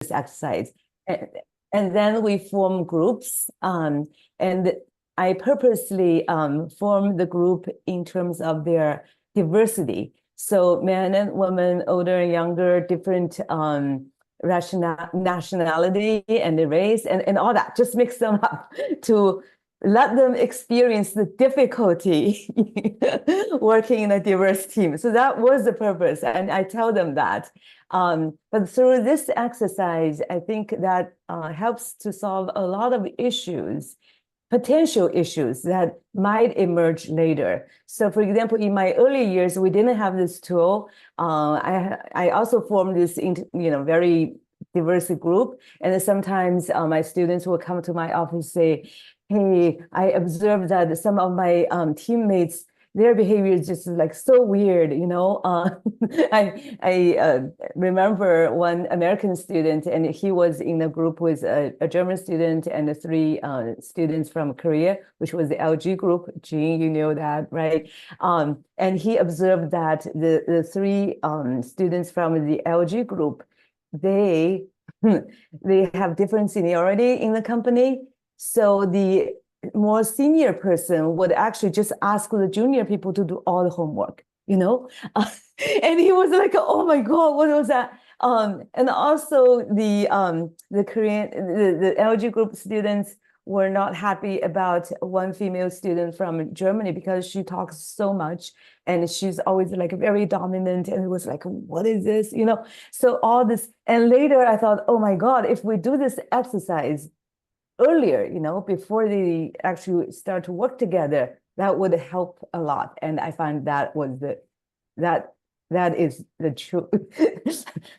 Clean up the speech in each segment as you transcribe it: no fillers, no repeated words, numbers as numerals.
this exercise. And then we form groups, and I purposely form the group in terms of their diversity. So men and women, older and younger, different nationality and the race and all that, just mix them up to let them experience the difficulty working in a diverse team. So that was the purpose, and I tell them that. But through this exercise, I think that helps to solve a lot of issues, potential issues that might emerge later. So for example, in my early years, we didn't have this tool. I also formed this very diverse group. And sometimes my students will come to my office and say, hey, I observed that some of my teammates, their behavior is just like so weird, I remember one American student, and he was in a group with a German student and 3 students from Korea, which was the LG group. Jean, you know that, right? And he observed that the 3 students from the LG group, they have different seniority in the company. So the more senior person would actually just ask the junior people to do all the homework, and he was like, oh my God, what was that? And also the Korean, the LG group students were not happy about one female student from Germany because she talks so much and she's always like very dominant, and it was like, what is this? So all this, and later I thought, oh my God, if we do this exercise earlier, before they actually start to work together, that would help a lot. And I find that was that is the truth,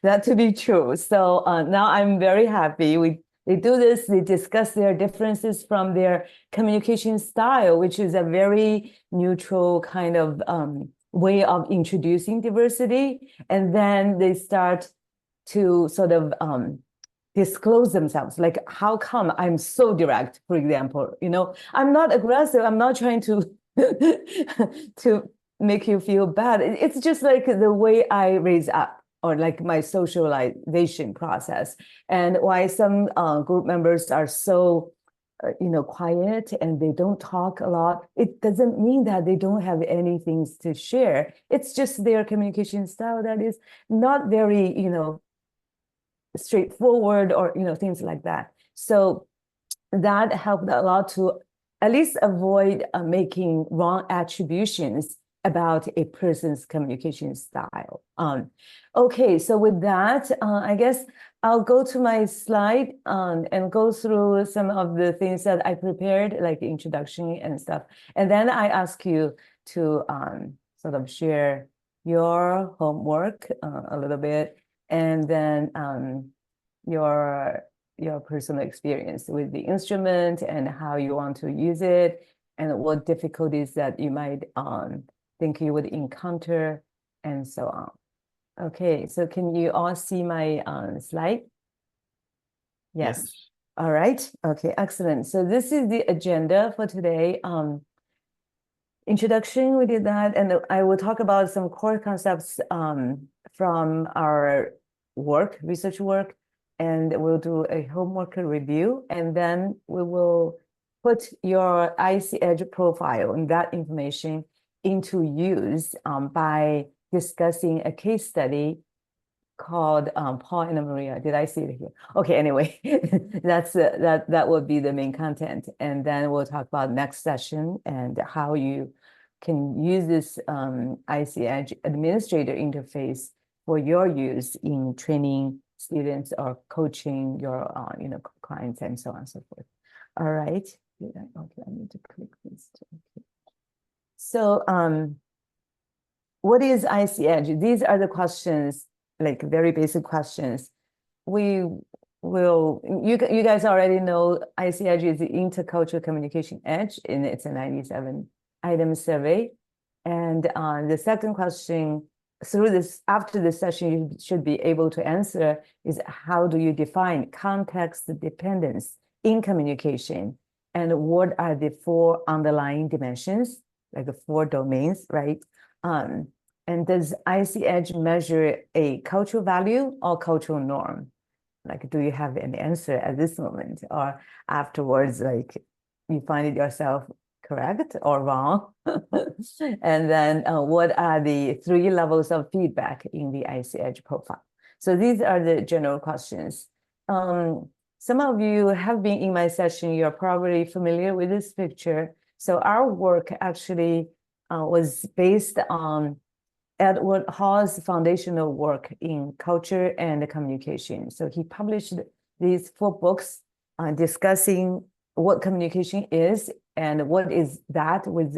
that to be true. So now I'm very happy. They do this, they discuss their differences from their communication style, which is a very neutral kind of way of introducing diversity. And then they start to sort of disclose themselves, like, how come I'm so direct, for example, I'm not aggressive, I'm not trying to to make you feel bad. It's just like the way I raise up, or like my socialization process, and why some group members are so quiet and they don't talk a lot. It doesn't mean that they don't have any things to share. It's just their communication style that is not very straightforward, or things like that. So that helped a lot to at least avoid making wrong attributions about a person's communication style. Okay, so with that, I guess I'll go to my slide and go through some of the things that I prepared, like the introduction and stuff. And then I ask you to sort of share your homework a little bit, and then your personal experience with the instrument and how you want to use it, and what difficulties that you might think you would encounter, and so on. Okay, so can you all see my slide? Yes. All right. Okay, excellent. So this is the agenda for today. Introduction, we did that, and I will talk about some core concepts from our research work, and we'll do a homework review, and then we will put your icEdge profile and that information into use by discussing a case study called Paul and Maria. Did I see it here? Okay, anyway, that will be the main content. And then we'll talk about next session and how you can use this icEdge administrator interface for your use in training students or coaching your clients, and so on and so forth. All right. Okay, I need to click this too. Okay. So what is icEdge? These are the questions, like very basic questions. You guys already know icEdge is the Intercultural Communication Edge, and it's a 97-item survey. And the second question after this session, you should be able to answer is, how do you define context dependence in communication? And what are the 4 underlying dimensions, like the 4 domains, right? And does icEdge measure a cultural value or cultural norm? Like, do you have an answer at this moment, or afterwards, like you find it yourself correct or wrong? And then what are the 3 levels of feedback in the icEdge profile? So these are the general questions. Some of you have been in my session, you're probably familiar with this picture. So our work actually was based on Edward Hall's foundational work in culture and communication. So he published these 4 books discussing what communication is and what is that with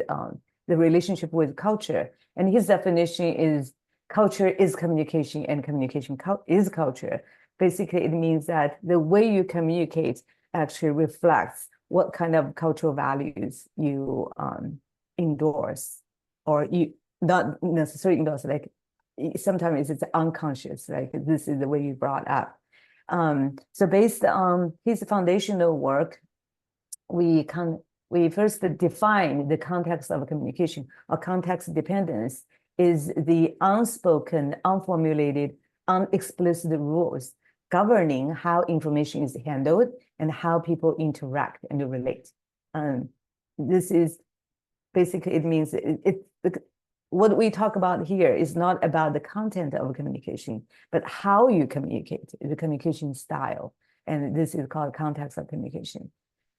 the relationship with culture. And his definition is culture is communication and communication is culture. Basically, it means that the way you communicate actually reflects what kind of cultural values you endorse, or you not necessarily endorse, like sometimes it's unconscious, like this is the way you brought up. So based on his foundational work, we first define the context of communication, or context dependence is the unspoken, unformulated, unexplicit rules governing how information is handled and how people interact and relate. This is basically, it means what we talk about here is not about the content of communication, but how you communicate, the communication style. And this is called context of communication.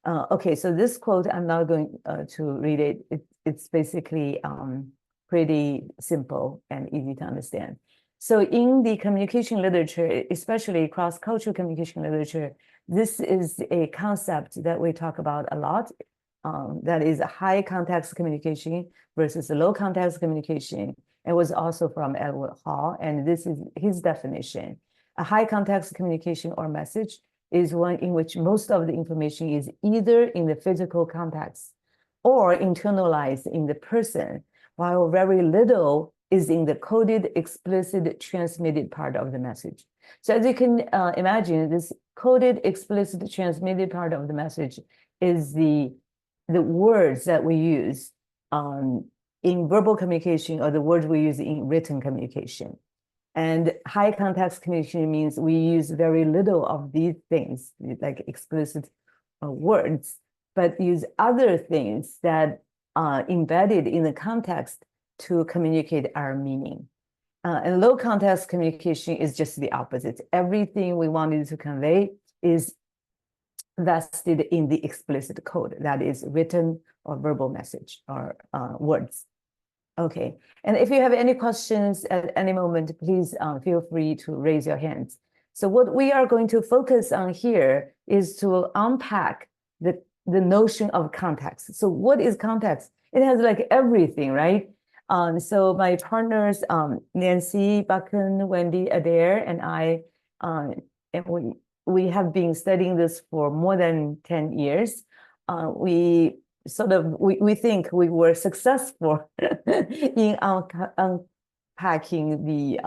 Okay, so this quote, I'm not going to read it. It's basically pretty simple and easy to understand. So in the communication literature, especially cross-cultural communication literature, this is a concept that we talk about a lot. That is a high context communication versus a low context communication. It was also from Edward Hall, and this is his definition. A high context communication or message is one in which most of the information is either in the physical context or internalized in the person, while very little is in the coded, explicit, transmitted part of the message. So as you can imagine, this coded, explicit, transmitted part of the message is the words that we use in verbal communication, or the words we use in written communication. And high context communication means we use very little of these things, like explicit words, but use other things that are embedded in the context to communicate our meaning. And low context communication is just the opposite. Everything we wanted to convey is vested in the explicit code, that is written or verbal message or words. Okay, and if you have any questions at any moment, please feel free to raise your hands. So what we are going to focus on here is to unpack the notion of context. So what is context? It has like everything, right? So my partners, Nancy Buchan, Wendy Adair, and I, and we have been studying this for more than 10 years. We think we were successful in unpacking the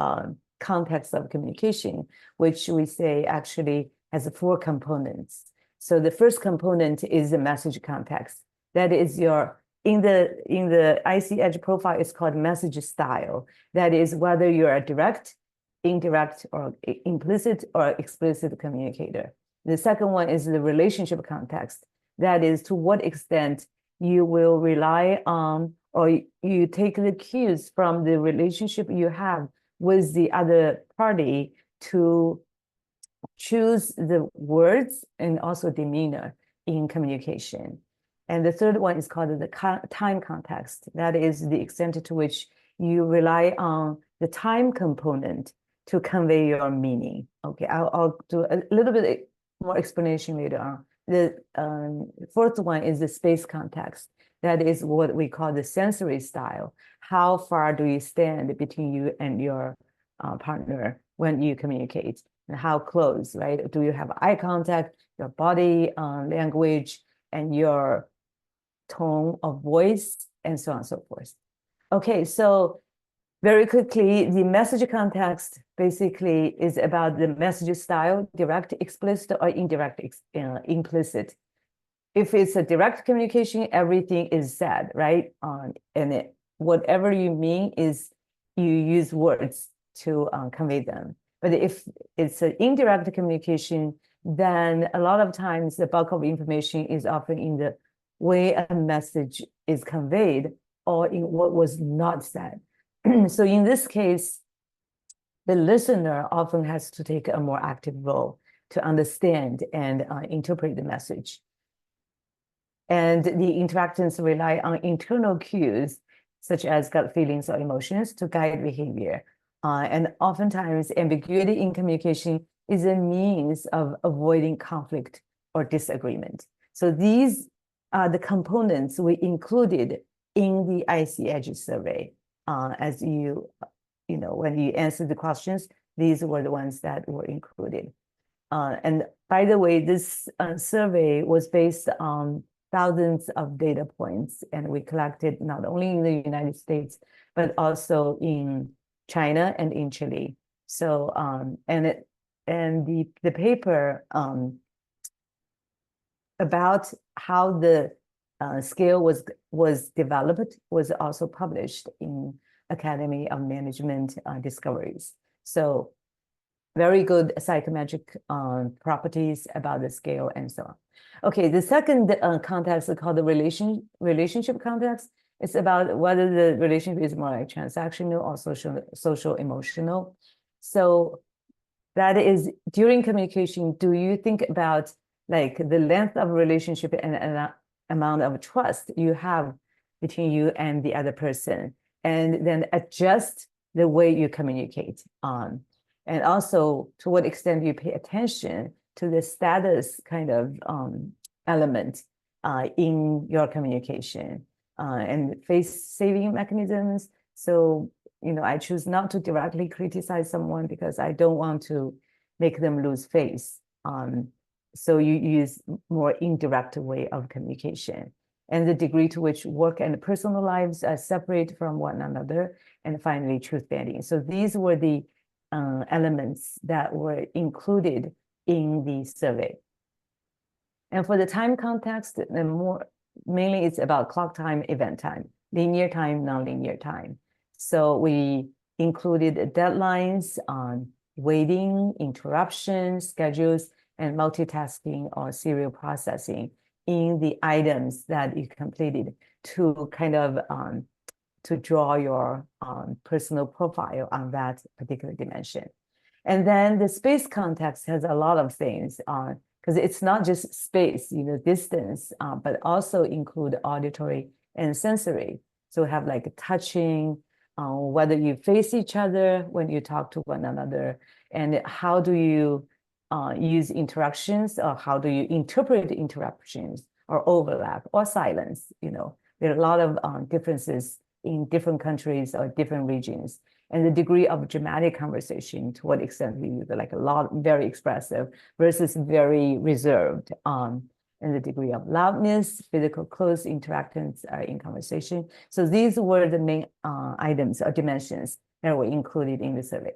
context of communication, which we say actually has 4 components. So the first component is the message context. That is your, in the icEdge profile, it's called message style. That is whether you're a direct, indirect, or implicit or explicit communicator. The second one is the relationship context. That is to what extent you will rely on, or you take the cues from the relationship you have with the other party to choose the words and also demeanor in communication. And the third one is called the time context. That is the extent to which you rely on the time component to convey your meaning. Okay, I'll do a little bit more explanation later on. The fourth one is the space context. That is what we call the sensory style. How far do you stand between you and your partner when you communicate? And how close, right? Do you have eye contact, your body language, and your tone of voice, and so on and so forth. Okay, so very quickly, the message context basically is about the message style, direct, explicit, or indirect, implicit. If it's a direct communication, everything is said, right? Whatever you mean is you use words to convey them. But if it's an indirect communication, then a lot of times the bulk of information is often in the way a message is conveyed or in what was not said. So in this case, the listener often has to take a more active role to understand and interpret the message. And the interactions rely on internal cues, such as gut feelings or emotions, to guide behavior. And oftentimes, ambiguity in communication is a means of avoiding conflict or disagreement. So these are the components we included in the icEdge survey. As when you answer the questions, these were the ones that were included. And by the way, this survey was based on thousands of data points, and we collected not only in the United States, but also in China and in Chile. So, the paper about how the scale was developed was also published in Academy of Management Discoveries. So very good psychometric properties about the scale and so on. Okay, the second context is called the relationship context. It's about whether the relationship is more like transactional or social emotional. So that is, during communication, do you think about like the length of relationship and amount of trust you have between you and the other person, and then adjust the way you communicate on? And also, to what extent you pay attention to the status kind of element in your communication, and face-saving mechanisms. So, I choose not to directly criticize someone because I don't want to make them lose face. So you use more indirect way of communication, and the degree to which work and personal lives are separate from one another, and finally, truth-bending. So these were the elements that were included in the survey. And for the time context, mainly it's about clock time, event time, linear time, nonlinear time. So we included deadlines on waiting, interruptions, schedules, and multitasking or serial processing in the items that you completed to kind of to draw your personal profile on that particular dimension. And then the space context has a lot of things because it's not just space, distance, but also include auditory and sensory. So we have like touching, whether you face each other when you talk to one another, and how do you use interactions, or how do you interpret interruptions or overlap or silence? There are a lot of differences in different countries or different regions, and the degree of dramatic conversation, to what extent we use like a lot, very expressive versus very reserved, and the degree of loudness, physical close interactions in conversation. So these were the main items or dimensions that were included in the survey.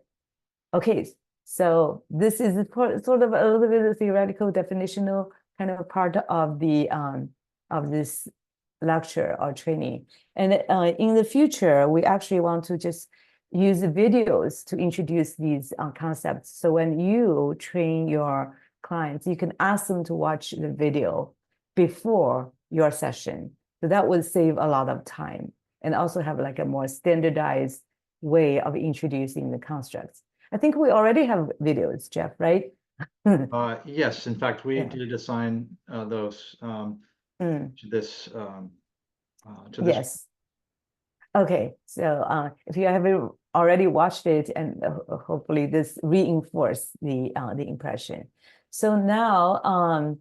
Okay, so this is sort of a little bit of theoretical, definitional kind of part of the of this lecture or training. And in the future, we actually want to just use the videos to introduce these concepts. So when you train your clients, you can ask them to watch the video before your session. So that would save a lot of time and also have like a more standardized way of introducing the constructs. I think we already have videos, Jeff, right? Yes, in fact, we did assign those to this. Yes. Okay, so if you have already watched it, and hopefully this reinforce the impression. So now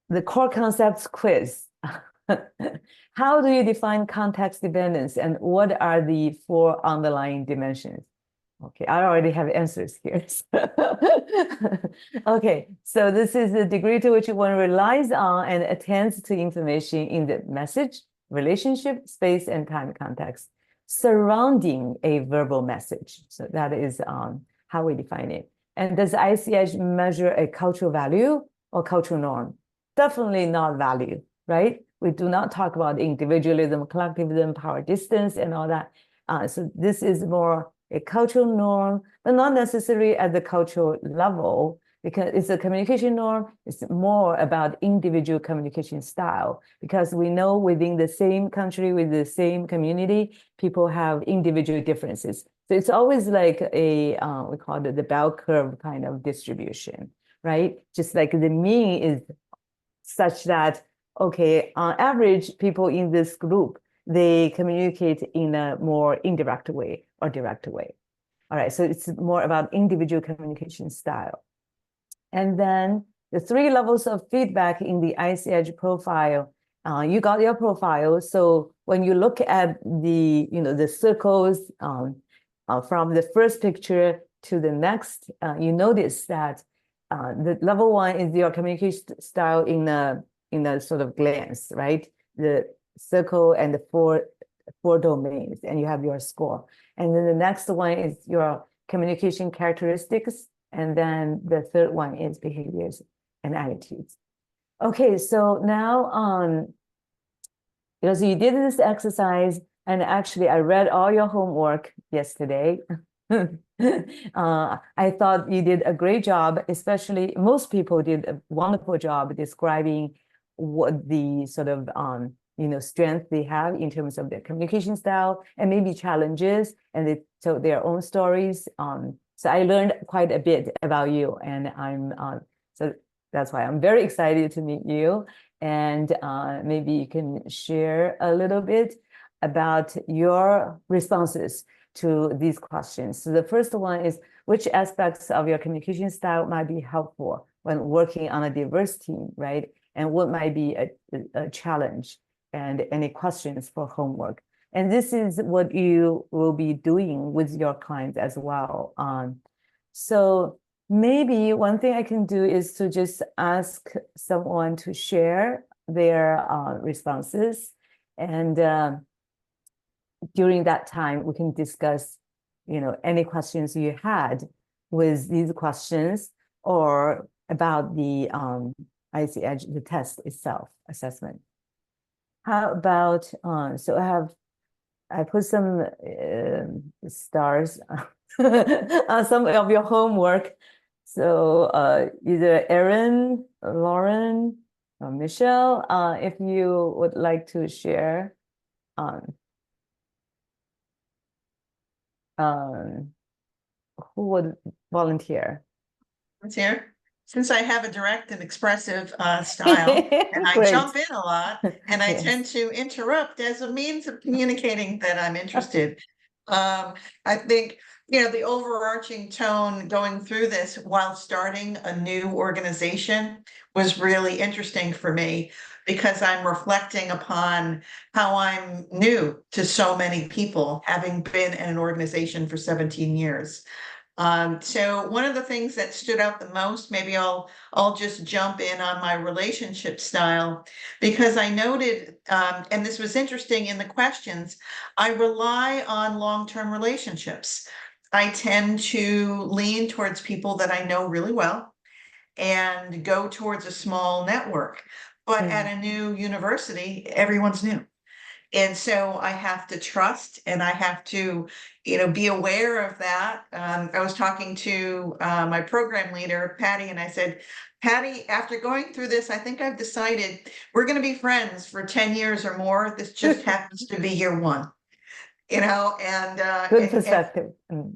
the core concepts quiz. How do you define context dependence, and what are the 4 underlying dimensions? Okay, I already have answers here. Okay, so this is the degree to which one relies on and attends to information in the message, relationship, space, and time context surrounding a verbal message. So that is how we define it. And does icEdge measure a cultural value or cultural norm? Definitely not value, right? We do not talk about individualism, collectivism, power distance, and all that. So this is more a cultural norm, but not necessarily at the cultural level, because it's a communication norm. It's more about individual communication style, because we know within the same country, with the same community, people have individual differences. So it's always like a, we call it the bell curve kind of distribution, right? Just like the mean is such that, okay, on average, people in this group, they communicate in a more indirect way or direct way. All right, so it's more about individual communication style. And then the 3 levels of feedback in the icEdge profile. You got your profile. So when you look at the, the circles from the first picture to the next, you notice that the level 1 is your communication style in a sort of glance, right? The circle and the four domains, and you have your score. And then the next one is your communication characteristics. And then the third one is behaviors and attitudes. Okay, so now, so you did this exercise, and actually I read all your homework yesterday. I thought you did a great job, especially most people did a wonderful job describing what the sort of, strength they have in terms of their communication style and maybe challenges, and they told their own stories. So I learned quite a bit about you, and so that's why I'm very excited to meet you. And maybe you can share a little bit about your responses to these questions. So the first one is, which aspects of your communication style might be helpful when working on a diverse team, right? And what might be a challenge, and any questions for homework. And this is what you will be doing with your clients as well. So maybe one thing I can do is to just ask someone to share their responses. And during that time, we can discuss, any questions you had with these questions, or about the icEdge, the test itself, assessment. How about, so I put some stars on some of your homework. So either Erin, Lauren, or Michelle, if you would like to share, who would volunteer? Volunteer. Since I have a direct and expressive style, and I jump in a lot, and I tend to interrupt as a means of communicating that I'm interested. I think, the overarching tone going through this while starting a new organization was really interesting for me, because I'm reflecting upon how I'm new to so many people, having been in an organization for 17 years. So one of the things that stood out the most, maybe I'll just jump in on my relationship style, because I noted, and this was interesting in the questions, I rely on long-term relationships. I tend to lean towards people that I know really well and go towards a small network. But at a new university, everyone's new. And so I have to trust, and I have to, be aware of that. I was talking to my program leader, Patty, and I said, Patty, after going through this, I think I've decided we're going to be friends for 10 years or more. This just happens to be year 1, and good perspective.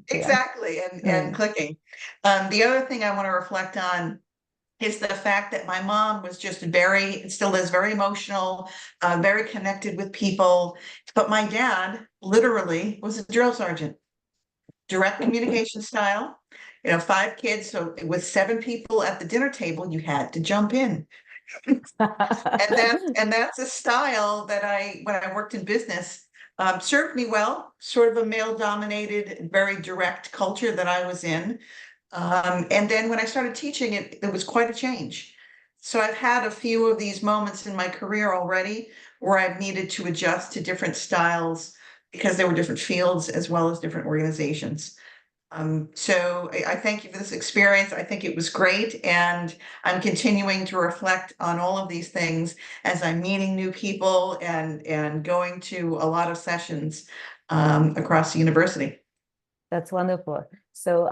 Exactly, and clicking. The other thing I want to reflect on is the fact that my mom was just still is very emotional, very connected with people. But my dad literally was a drill sergeant, direct communication style, 5 kids. So with 7 people at the dinner table, you had to jump in. and that's a style that when I worked in business, served me well, sort of a male dominated, very direct culture that I was in. And then when I started teaching it, there was quite a change. So I've had a few of these moments in my career already where I've needed to adjust to different styles, because there were different fields as well as different organizations. So I thank you for this experience. I think it was great. And I'm continuing to reflect on all of these things as I'm meeting new people and going to a lot of sessions across the university. That's wonderful. So,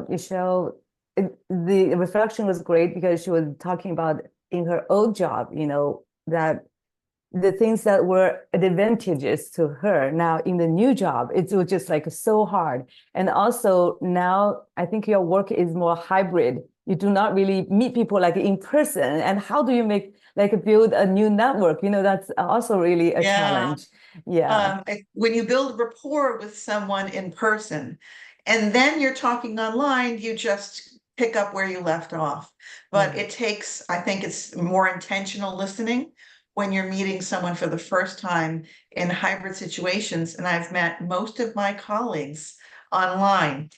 Michelle, the reflection was great because she was talking about in her old job, that the things that were advantages to her now in the new job, it was just like so hard. And also now I think your work is more hybrid. You do not really meet people like in person. And how do you build a new network? That's also really a challenge. Yeah. When you build rapport with someone in person, and then you're talking online, you just pick up where you left off. But it takes, I think it's more intentional listening when you're meeting someone for the first time in hybrid situations. And I've met most of my colleagues online.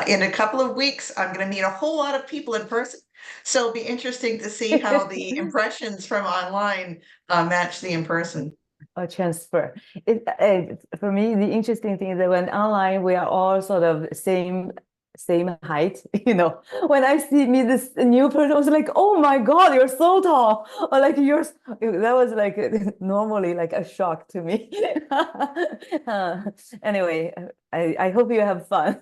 In a couple of weeks, I'm going to meet a whole lot of people in person. So it'll be interesting to see how the impressions from online match the in person. Or transfer. For me, the interesting thing is that when online, we are all sort of same height. When I meet this new person, I was like, oh my God, you're so tall. Or like that was like normally like a shock to me. Anyway, I hope you have fun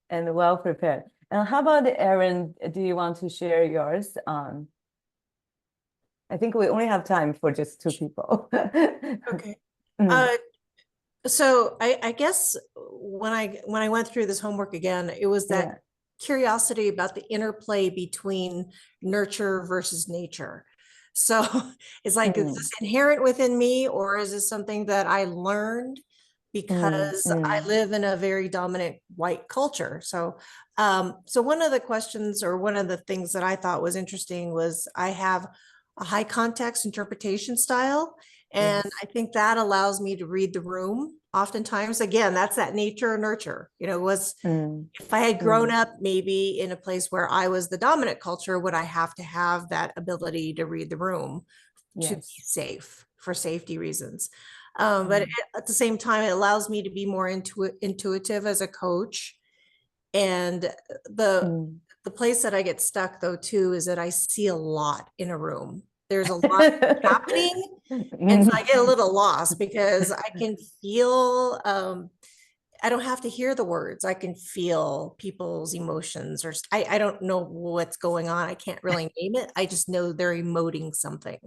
and well prepared. And how about Erin? Do you want to share yours? I think we only have time for just 2 people. Okay. So I guess when I went through this homework again, it was that curiosity about the interplay between nurture versus nature. So it's like, is this inherent within me, or is this something that I learned because I live in a very dominant white culture? So one of the questions, or one of the things that I thought was interesting, was I have a high context interpretation style. And I think that allows me to read the room. Oftentimes, again, that's that nature or nurture. If I had grown up maybe in a place where I was the dominant culture, would I have to have that ability to read the room to be safe, for safety reasons? But at the same time, it allows me to be more intuitive as a coach. And the place that I get stuck though too is that I see a lot in a room. There's a lot happening, and so I get a little lost because I can feel, I don't have to hear the words. I can feel people's emotions, or I don't know what's going on. I can't really name it. I just know they're emoting something.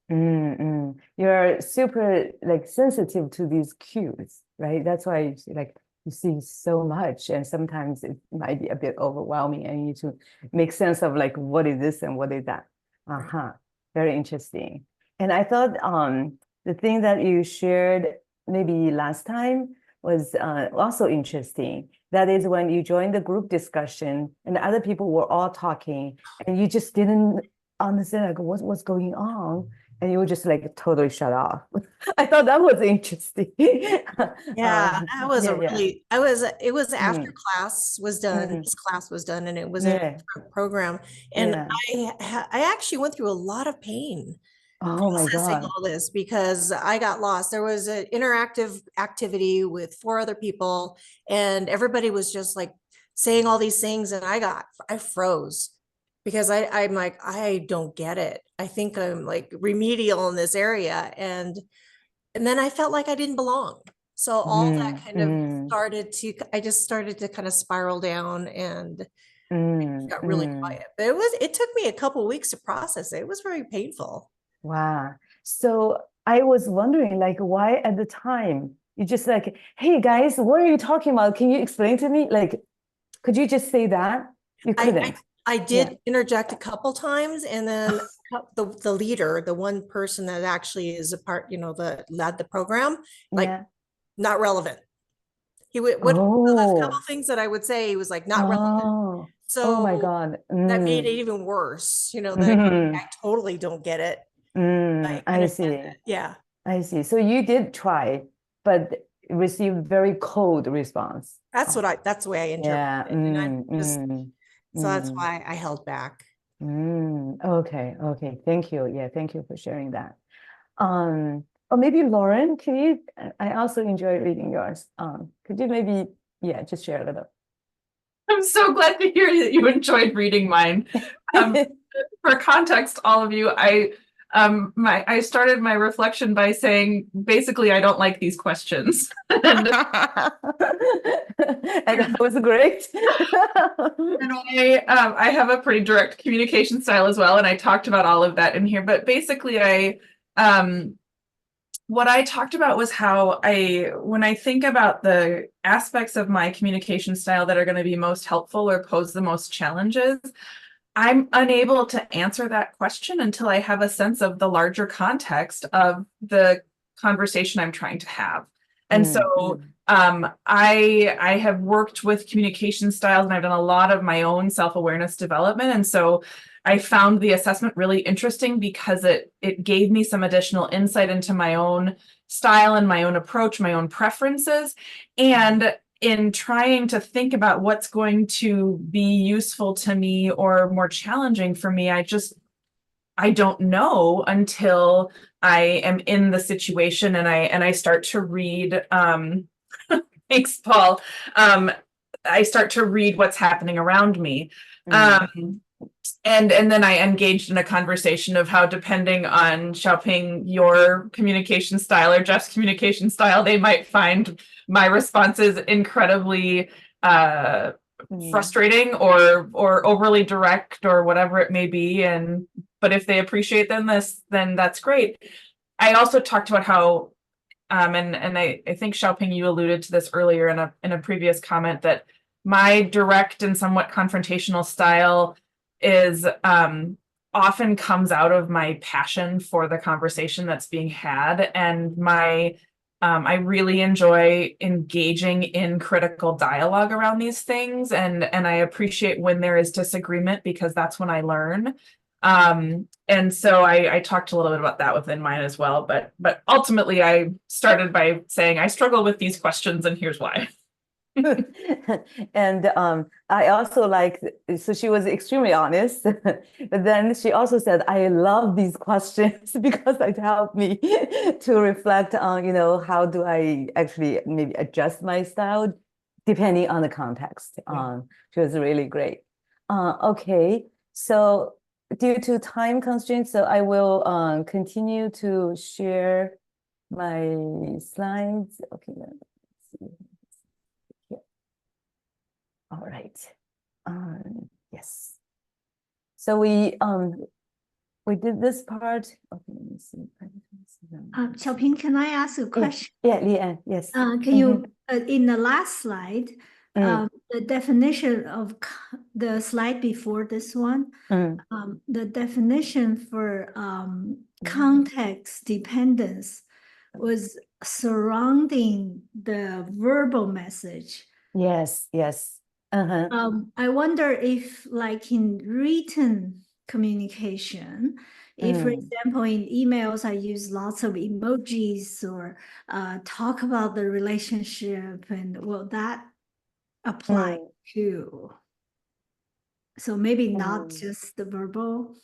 You're super sensitive to these cues, right? That's why you see so much, and sometimes it might be a bit overwhelming, and you need to make sense of what is this and what is that. Very interesting. And I thought the thing that you shared maybe last time was also interesting. That is when you joined the group discussion and the other people were all talking and you just didn't understand what's going on. And you were just totally shut off. I thought that was interesting. That was it was after class was done, this class was done, and it was in a different program. And I actually went through a lot of pain processing all this, because I got lost. There was an interactive activity with 4 other people, and everybody was just saying all these things, and I froze. Because I'm like, I don't get it. I think I'm remedial in this area. And then I felt like I didn't belong. So all that kind of I just started to kind of spiral down, and it got really quiet. But it took me a couple of weeks to process it. It was very painful. Wow. So I was wondering why at the time you just hey guys, what are you talking about? Can you explain to me? Could you just say that? You couldn't. I did interject a couple times, and then the leader, the one person that actually is a part, that led the program, not relevant. He would, the couple things that I would say, he was not relevant. So oh my God. That made it even worse, that I totally don't get it. I see. Yeah. I see. So you did try, but received very cold response. That's the way I interpret it. So that's why I held back. Okay. Thank you. Yeah, thank you for sharing that. Or maybe Lauren, I also enjoy reading yours. Could you maybe, just share a little? I'm so glad to hear that you enjoyed reading mine. For context, all of you, I I started my reflection by saying, basically, I don't like these questions. And that was great. I have a pretty direct communication style as well, and I talked about all of that in here. But basically, what I talked about was how when I think about the aspects of my communication style that are going to be most helpful or pose the most challenges, I'm unable to answer that question until I have a sense of the larger context of the conversation I'm trying to have. And so I have worked with communication styles, and I've done a lot of my own self-awareness development. And so I found the assessment really interesting because it gave me some additional insight into my own style and my own approach, my own preferences. And in trying to think about what's going to be useful to me or more challenging for me, I don't know until I am in the situation and I start to read. Thanks, Paul. I start to read what's happening around me. And then I engaged in a conversation of how, depending on xiao-ping, your communication style or Jeff's communication style, they might find my responses incredibly frustrating or overly direct or whatever it may be. But if they appreciate then that's great. I also talked about how, and I think xiao-ping, you alluded to this earlier in a previous comment, that my direct and somewhat confrontational style is often comes out of my passion for the conversation that's being had, and I really enjoy engaging in critical dialogue around these things, and I appreciate when there is disagreement, because that's when I learn. And so I talked a little bit about that within mine as well, but ultimately I started by saying I struggle with these questions and here's why. And I also so she was extremely honest, but then she also said, I love these questions because it helped me to reflect on, how do I actually maybe adjust my style depending on the context. She was really great. Okay, so due to time constraints, so I will continue to share my slides. Okay, let's see. All right. Yes. So we did this part. Okay, let me see. Xiao-ping, can I ask a question? Yeah, Leanne, yes. Can you, in the last slide, the definition of the slide before this one, the definition for context dependence was surrounding the verbal message. Yes. I wonder if, like in written communication, if, for example, in emails, I use lots of emojis or talk about the relationship, and will that apply too? So maybe not just the verbal.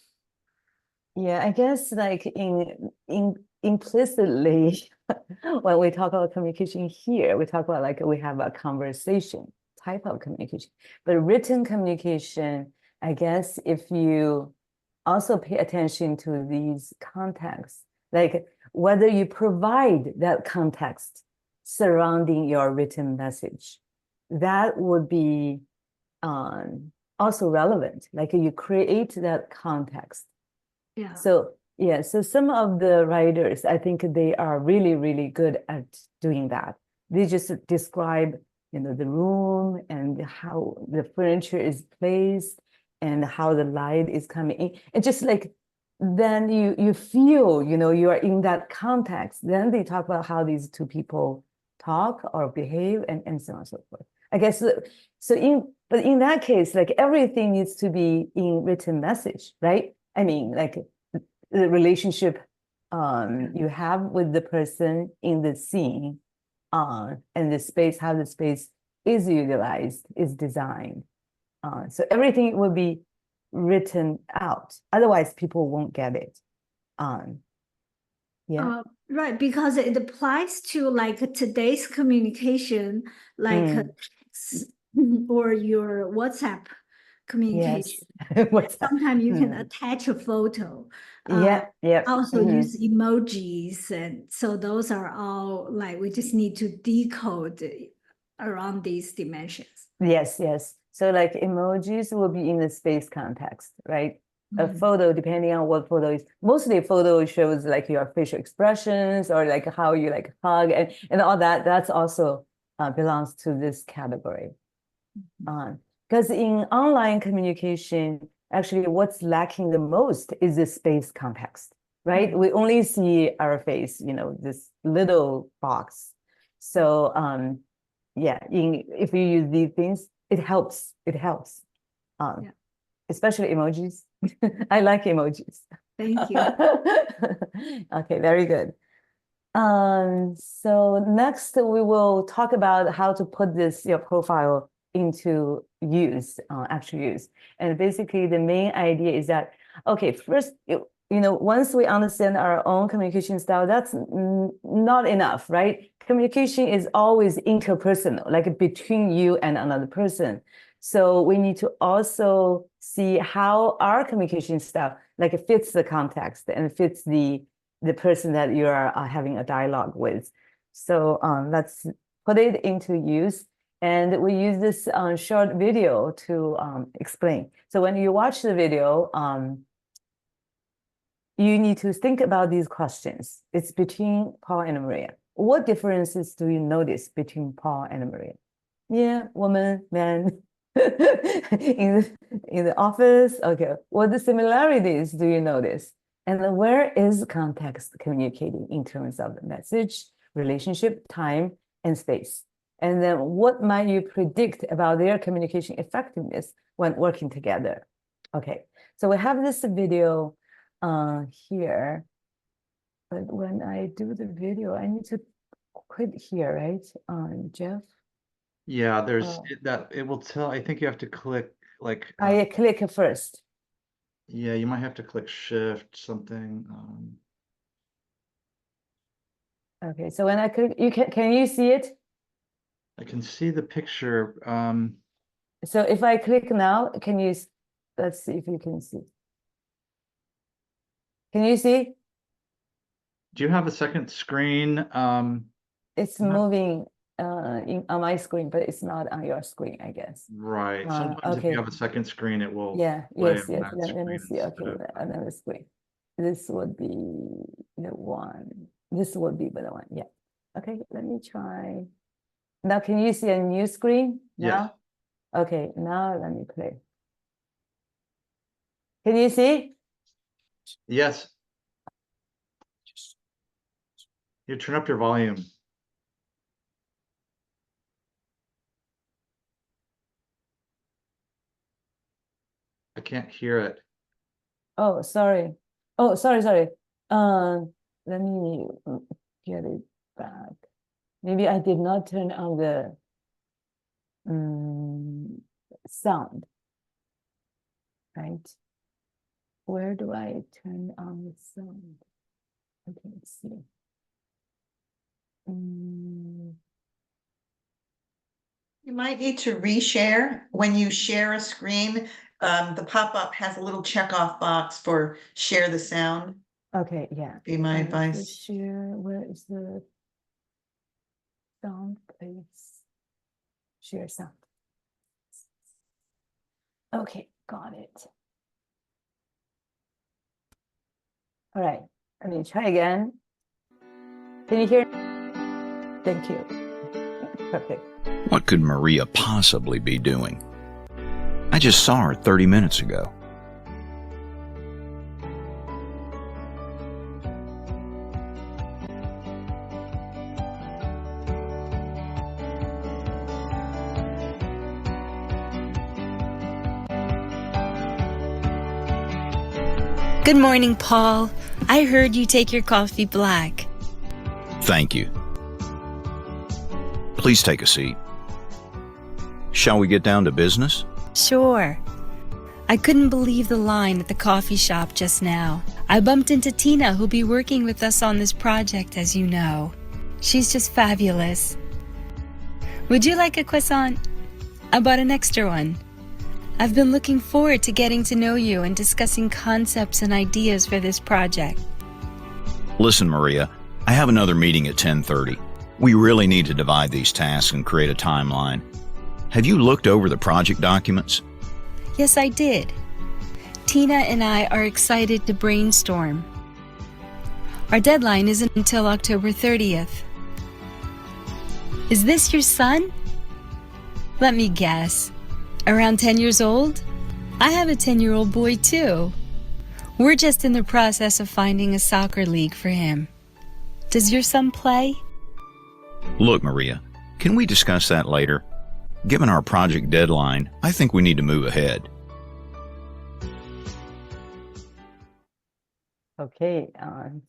Yeah, I guess like implicitly, when we talk about communication here, we talk about like we have a conversation type of communication, but written communication, I guess if you also pay attention to these contexts, like whether you provide that context surrounding your written message, that would be also relevant, like you create that context. Yeah. So yeah, so some of the writers, I think they are really, really good at doing that. They just describe, the room and how the furniture is placed and how the light is coming in. And just like, then you feel, you are in that context. Then they talk about how these two people talk or behave and so on and so forth. I guess, but in that case, like everything needs to be in written message, right? I mean, like the relationship you have with the person in the scene, and the space, how the space is utilized, is designed. So everything will be written out. Otherwise, people won't get it. Yeah. Right, because it applies to like today's communication, like or your WhatsApp communication. What's that? Sometimes you can attach a photo. Yeah. Also use emojis, and so those are all like we just need to decode around these dimensions. Yes. So like emojis will be in the space context, right? A photo, depending on what photo is, mostly photo shows like your facial expressions or like how you like hug and all that. That's also belongs to this category. Because in online communication, actually what's lacking the most is the space context, right? We only see our face, this little box. So if you use these things, it helps. Especially emojis. I like emojis. Thank you. Okay, very good. So next we will talk about how to put your profile into actual use. And basically the main idea is that, okay, first, once we understand our own communication style, that's not enough, right? Communication is always interpersonal, like between you and another person. So we need to also see how our communication style like fits the context and fits the person that you are having a dialogue with. So let's put it into use. And we use this short video to explain. So when you watch the video, you need to think about these questions. It's between Paul and Maria. What differences do you notice between Paul and Maria? Yeah, woman, man. in the office. Okay, what the similarities do you notice? And then where is context communicating in terms of the message, relationship, time, and space? And then what might you predict about their communication effectiveness when working together? Okay, so we have this video here, but when I do the video, I need to quit here, right, Jeff? Yeah, there's it will tell. I think you have to click like I click first. Yeah, you might have to click shift something. Okay, so when I click, can you see it? I can see the picture. So if I click now, let's see if you can see. Can you see? Do you have a second screen? It's moving on my screen, but it's not on your screen, I guess. Right. Sometimes if you have a second screen, it will. Yes. Let me see. Okay, another screen. This would be the one. This would be the one. Yeah. Okay, let me try. Now, can you see a new screen now? Yes. Okay, now let me play. Can you see? Yes. You turn up your volume. I can't hear it. Oh, sorry. Sorry. Let me get it back. Maybe I did not turn on the sound, right? Where do I turn on the sound? Okay, let's see. You might need to reshare. When you share a screen, the pop-up has a little checkoff box for share the sound. Okay, yeah. Be my advice. Share, where is the sound, please? Share sound. Okay, got it. All right, let me try again. Can you hear? Thank you. Perfect. What could Maria possibly be doing? I just saw her 30 minutes ago. Good morning, Paul. I heard you take your coffee black. Thank you. Please take a seat. Shall we get down to business? Sure. I couldn't believe the line at the coffee shop just now. I bumped into Tina, who'll be working with us on this project, as you know. She's just fabulous. Would you like a croissant? I bought an extra one. I've been looking forward to getting to know you and discussing concepts and ideas for this project. Listen, Maria, I have another meeting at 10:30. We really need to divide these tasks and create a timeline. Have you looked over the project documents? Yes, I did. Tina and I are excited to brainstorm. Our deadline isn't until October 30th. Is this your son? Let me guess. Around 10 years old? I have a 10-year-old boy too. We're just in the process of finding a soccer league for him. Does your son play? Look, Maria, can we discuss that later? Given our project deadline, I think we need to move ahead. Okay,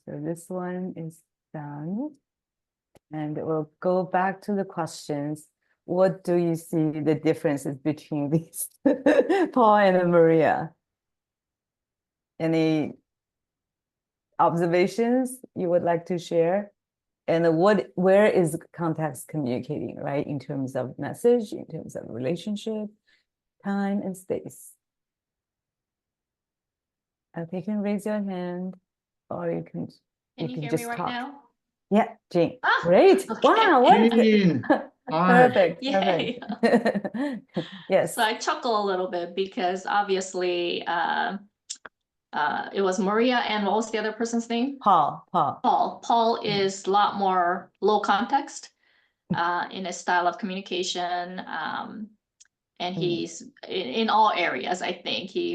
so this one is done. And we'll go back to the questions. What do you see the differences between these, Paul and Maria? Any observations you would like to share? And where is context communicating, right? In terms of message, in terms of relationship, time and space. Okay, you can raise your hand, or you can hear just me right talk. now? Yeah, Jean. Ah, Great. okay. Wow. What? Jean, hi. Perfect. Yay. Perfect. Yes. So I chuckle a little bit because obviously it was Maria and what was the other person's name? Paul. Paul is a lot more low context in his style of communication. And he's in all areas, I think. He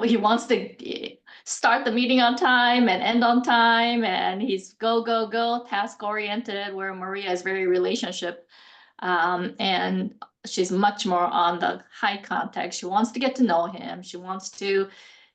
he wants to start the meeting on time and end on time, and he's go, task oriented, where Maria is very relationship. And she's much more on the high context. She wants to get to know him. She wants to,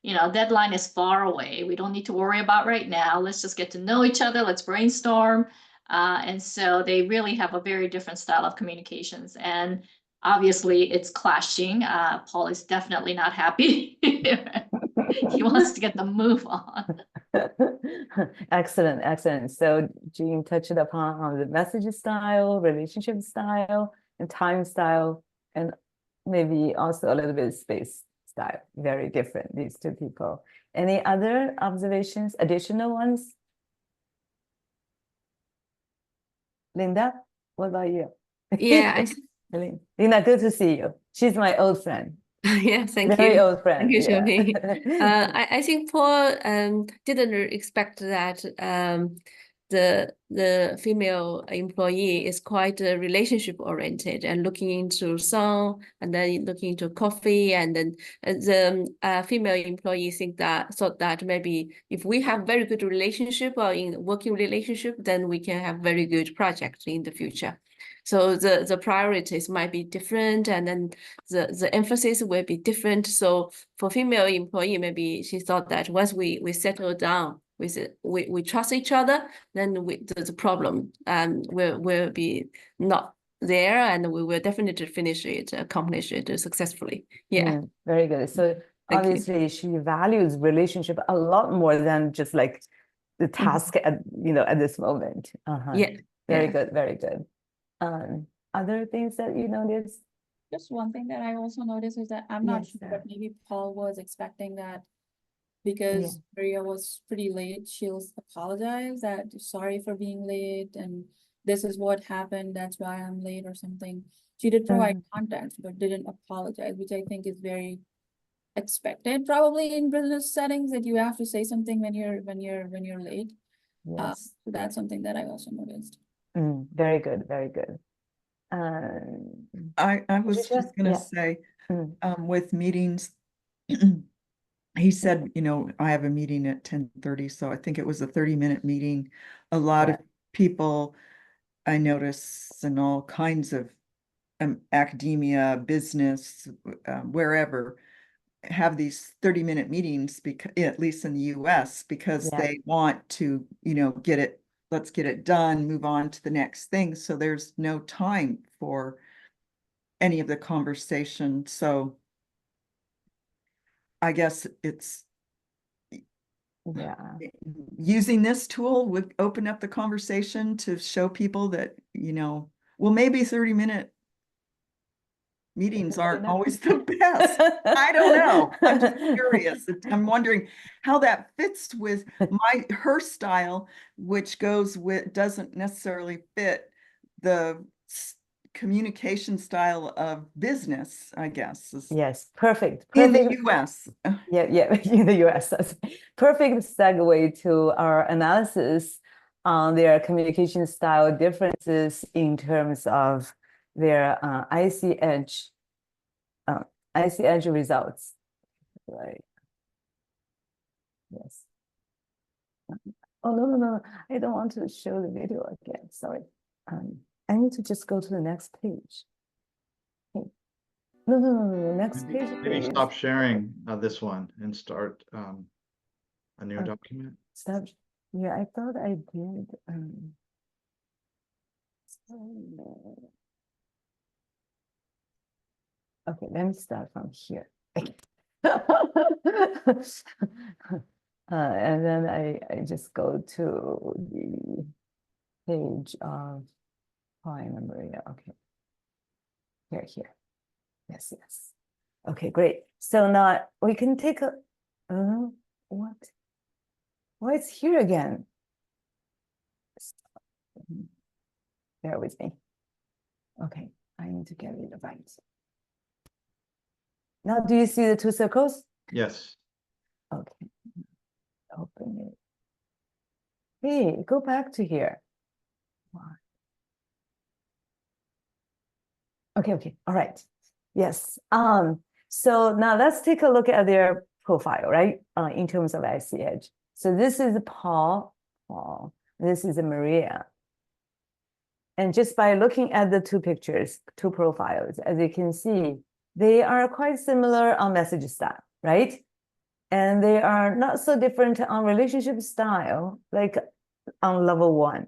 deadline is far away. We don't need to worry about right now. Let's just get to know each other. Let's brainstorm. And so they really have a very different style of communications. And obviously it's clashing. Paul is definitely not happy. He wants to get the move on. Excellent. So Jean touched upon the message style, relationship style, and time style, and maybe also a little bit of space style. Very different, these two people. Any other observations, additional ones? Linda, what about you? Yeah, Linda, good to see you. She's my old friend. yeah, thank Very you. old friend. Thank you, Yeah. Xiao-ping. I think Paul didn't expect that the female employee is quite relationship oriented and looking into song and then looking into coffee, and then the female employee thought that maybe if we have very good relationship or in working relationship, then we can have very good project in the future. So the priorities might be different, and then the emphasis will be different. So for female employee, maybe she thought that once we settle down with it, we trust each other, then the problem will be not there, and we will definitely accomplish it successfully. Yeah. Very good. So obviously she values relationship a lot more than just like the task at this moment. Yeah. Very good. Other things that you noticed? Just one thing that I also noticed is that I'm not sure, but maybe Paul was expecting that because Maria was pretty late, she'll apologize that sorry for being late and this is what happened, that's why I'm late or something. She did provide context but didn't apologize, which I think is very expected probably in business settings, that you have to say something when you're late. Yes. So that's something that I also noticed. Very good. I was just gonna say, with meetings, he said, I have a meeting at 10:30, so I think it was a 30-minute meeting. A lot of people I notice in all kinds of academia, business, wherever, have these 30-minute meetings, because at least in the US, because they want to, let's get it done, move on to the next thing. So there's no time for any of the conversation. So I guess it's using this tool would open up the conversation to show people that, well, maybe 30-minute meetings aren't always the best. I don't know. I'm just curious. I'm wondering how that fits with her style, which doesn't necessarily fit the communication style of business, I guess. Yes, perfect. In the US. Yeah, in the US. That's perfect segue to our analysis on their communication style differences in terms of their icEdge results. Right. Yes. Oh, no. I don't want to show the video again. Sorry. I need to just go to the next page. Okay. No. Next page, Maybe please. stop sharing this one and start a new document. Stop. Yeah, I thought I did. Okay, let me start from here. And then I just go to the page of Prime memory. Okay. Here. Yes. Okay, great. So now we can take a what? Well, it's here again. Bear with me. Okay, I need to get rid of it. Now, do you see the two circles? Yes. Okay. Open it. Hey, go back to here. Okay. All right. Yes. So now let's take a look at their profile, right? In terms of icEdge. So this is Paul. This is Maria. And just by looking at the two pictures, two profiles, as you can see, they are quite similar on message style, right? And they are not so different on relationship style, like on level 1.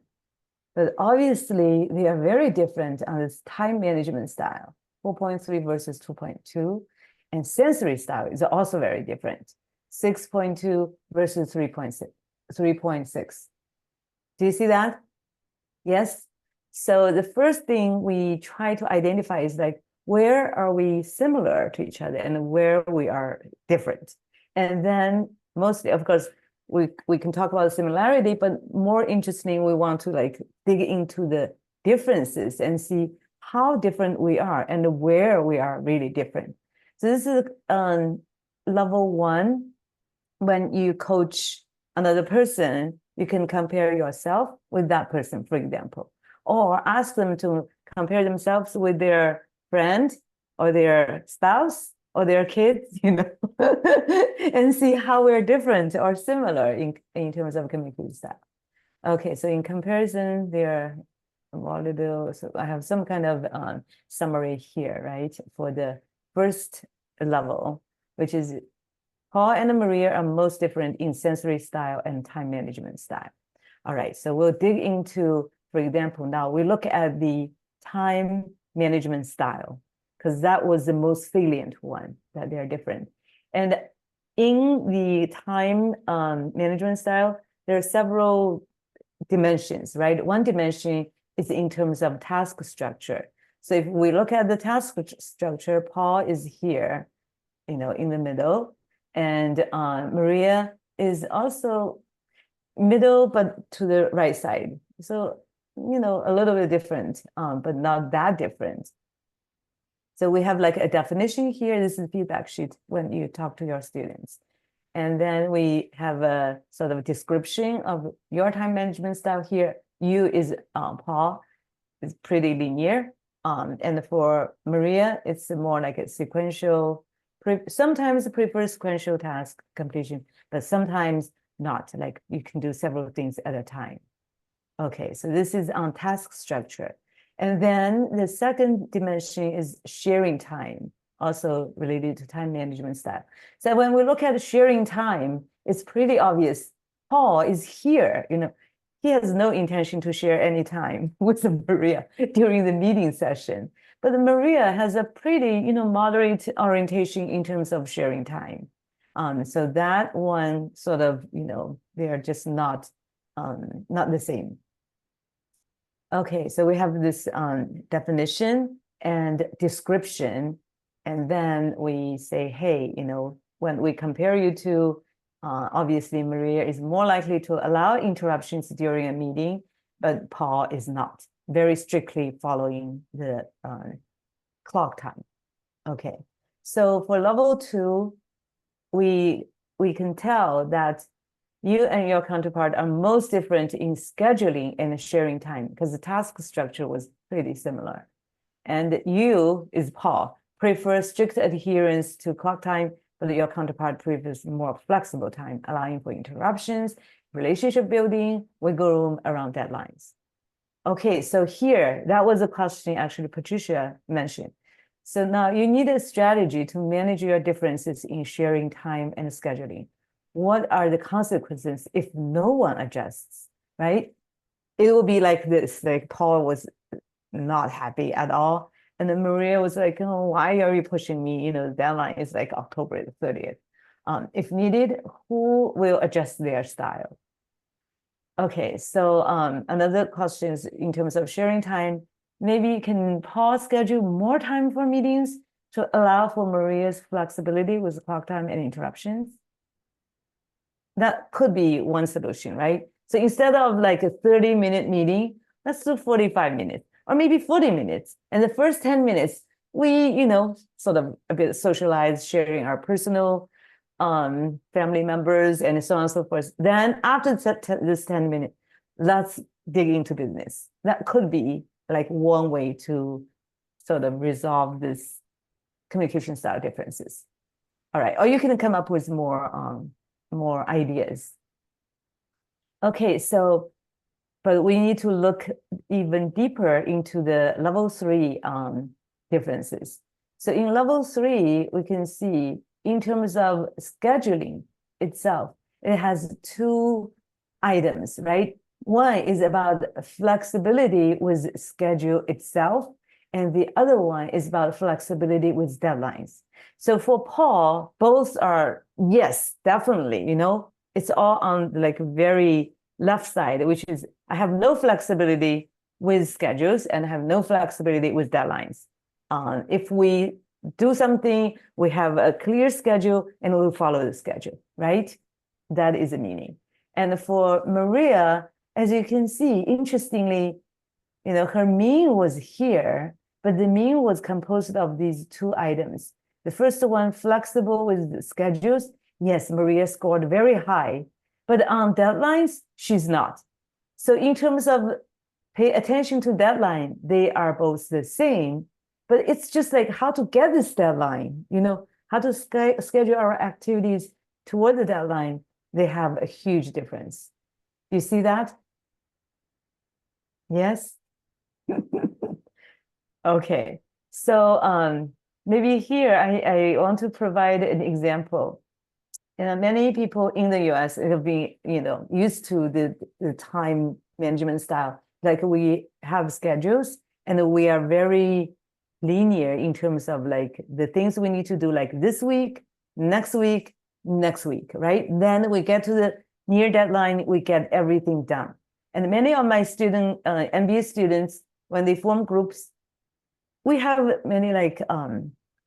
But obviously, they are very different on this time management style, 4.3 versus 2.2. And sensory style is also very different, 6.2 versus 3.6. Do you see that? Yes? So the first thing we try to identify is like, where are we similar to each other and where we are different? And then mostly, of course, we can talk about similarity, but more interesting, we want to like dig into the differences and see how different we are and where we are really different. So this is level 1. When you coach another person, you can compare yourself with that person, for example, or ask them to compare themselves with their friend or their spouse or their kids, and see how we're different or similar in terms of communication style. Okay, so in comparison, they're volatile. So I have some kind of summary here, right? For the first level, which is Paul and Maria are most different in sensory style and time management style. All right, so we'll dig into, for example, now we look at the time management style, because that was the most salient one, that they're different. And in the time management style, there are several dimensions, right? One dimension is in terms of task structure. So if we look at the task structure, Paul is here, in the middle, and Maria is also middle, but to the right side. So, a little bit different, but not that different. So we have like a definition here. This is a feedback sheet when you talk to your students. And then we have a sort of description of your time management style here. You is Paul, is pretty linear. And for Maria, it's more like a sequential, sometimes prefer sequential task completion, but sometimes not, like you can do several things at a time. Okay, so this is on task structure. And then the second dimension is sharing time, also related to time management style. So when we look at sharing time, it's pretty obvious. Paul is here, he has no intention to share any time with Maria during the meeting session. But Maria has a pretty, moderate orientation in terms of sharing time. So that one sort of, they are just not the same. Okay, so we have this definition, and description. And then we say, hey, when we compare you to, obviously Maria is more likely to allow interruptions during a meeting, but Paul is not, very strictly following the clock time. Okay, so for level 2, we can tell that you and your counterpart are most different in scheduling and sharing time, because the task structure was pretty similar. And you, is Paul, prefer strict adherence to clock time, but your counterpart prefers more flexible time, allowing for interruptions, relationship building, wiggle room around deadlines. Okay, so here, that was a question actually Patricia mentioned. So now you need a strategy to manage your differences in sharing time and scheduling. What are the consequences if no one adjusts, right? It will be like this, like Paul was not happy at all. And then Maria was like, oh, why are you pushing me? The deadline is like October 30th. If needed, who will adjust their style? Okay, so another question is in terms of sharing time, maybe can Paul schedule more time for meetings to allow for Maria's flexibility with clock time and interruptions? That could be one solution, right? So instead of like a 30-minute meeting, let's do 45 minutes or maybe 40 minutes. And the first 10 minutes, we, sort of a bit socialize, sharing our personal family members and so on and so forth. Then after this 10 minutes, let's dig into business. That could be like one way to sort of resolve this communication style differences. All right, or you can come up with more ideas. Okay, so, but we need to look even deeper into the level 3 differences. So in level 3, we can see in terms of scheduling itself, it has 2 items, right? One is about flexibility with schedule itself, and the other one is about flexibility with deadlines. So for Paul, both are, yes, definitely, it's all on like very left side, which is I have no flexibility with schedules and I have no flexibility with deadlines. If we do something, we have a clear schedule and we'll follow the schedule, right? That is the meaning. And for Maria, as you can see, interestingly, her mean was here, but the mean was composed of these 2 items. The first one, flexible with the schedules. Yes, Maria scored very high, but on deadlines, she's not. So in terms of pay attention to deadline, they are both the same, but it's just like how to get this deadline, how to schedule our activities toward the deadline. They have a huge difference. You see that? Yes? Okay, so maybe here I want to provide an example. Many people in the US have been, used to the time management style. Like we have schedules and we are very linear in terms of like the things we need to do like this week, next week, right? Then we get to the near deadline, we get everything done. And many of my MBA students, when they form groups, we have many like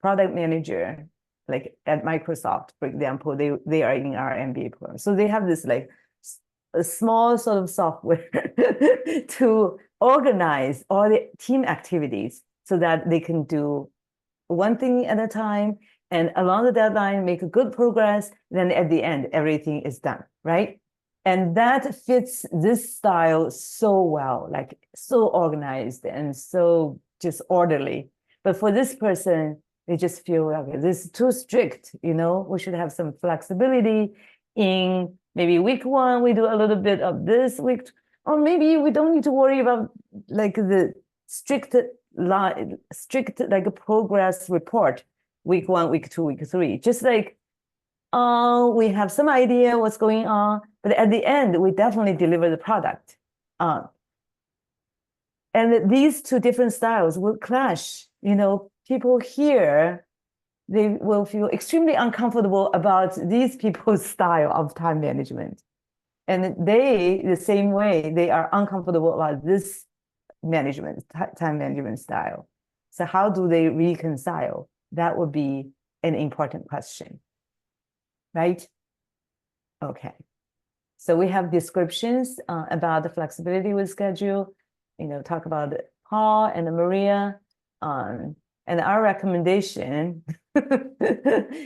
product manager, like at Microsoft, for example, they are in our MBA program. So they have this like a small sort of software to organize all the team activities so that they can do one thing at a time and along the deadline, make a good progress. Then at the end, everything is done, right? And that fits this style so well, like so organized and so just orderly. But for this person, they just feel, okay, this is too strict, we should have some flexibility in maybe week 1, we do a little bit of this week, or maybe we don't need to worry about like the strict like a progress report, week 1, week 2, week 3, just like, we have some idea what's going on, but at the end, we definitely deliver the product. And these 2 different styles will clash. People here, they will feel extremely uncomfortable about these people's style of time management. And they, the same way, they are uncomfortable about this time management style. So how do they reconcile? That would be an important question, right? Okay. So we have descriptions about the flexibility with schedule, talk about Paul and Maria, and our recommendation.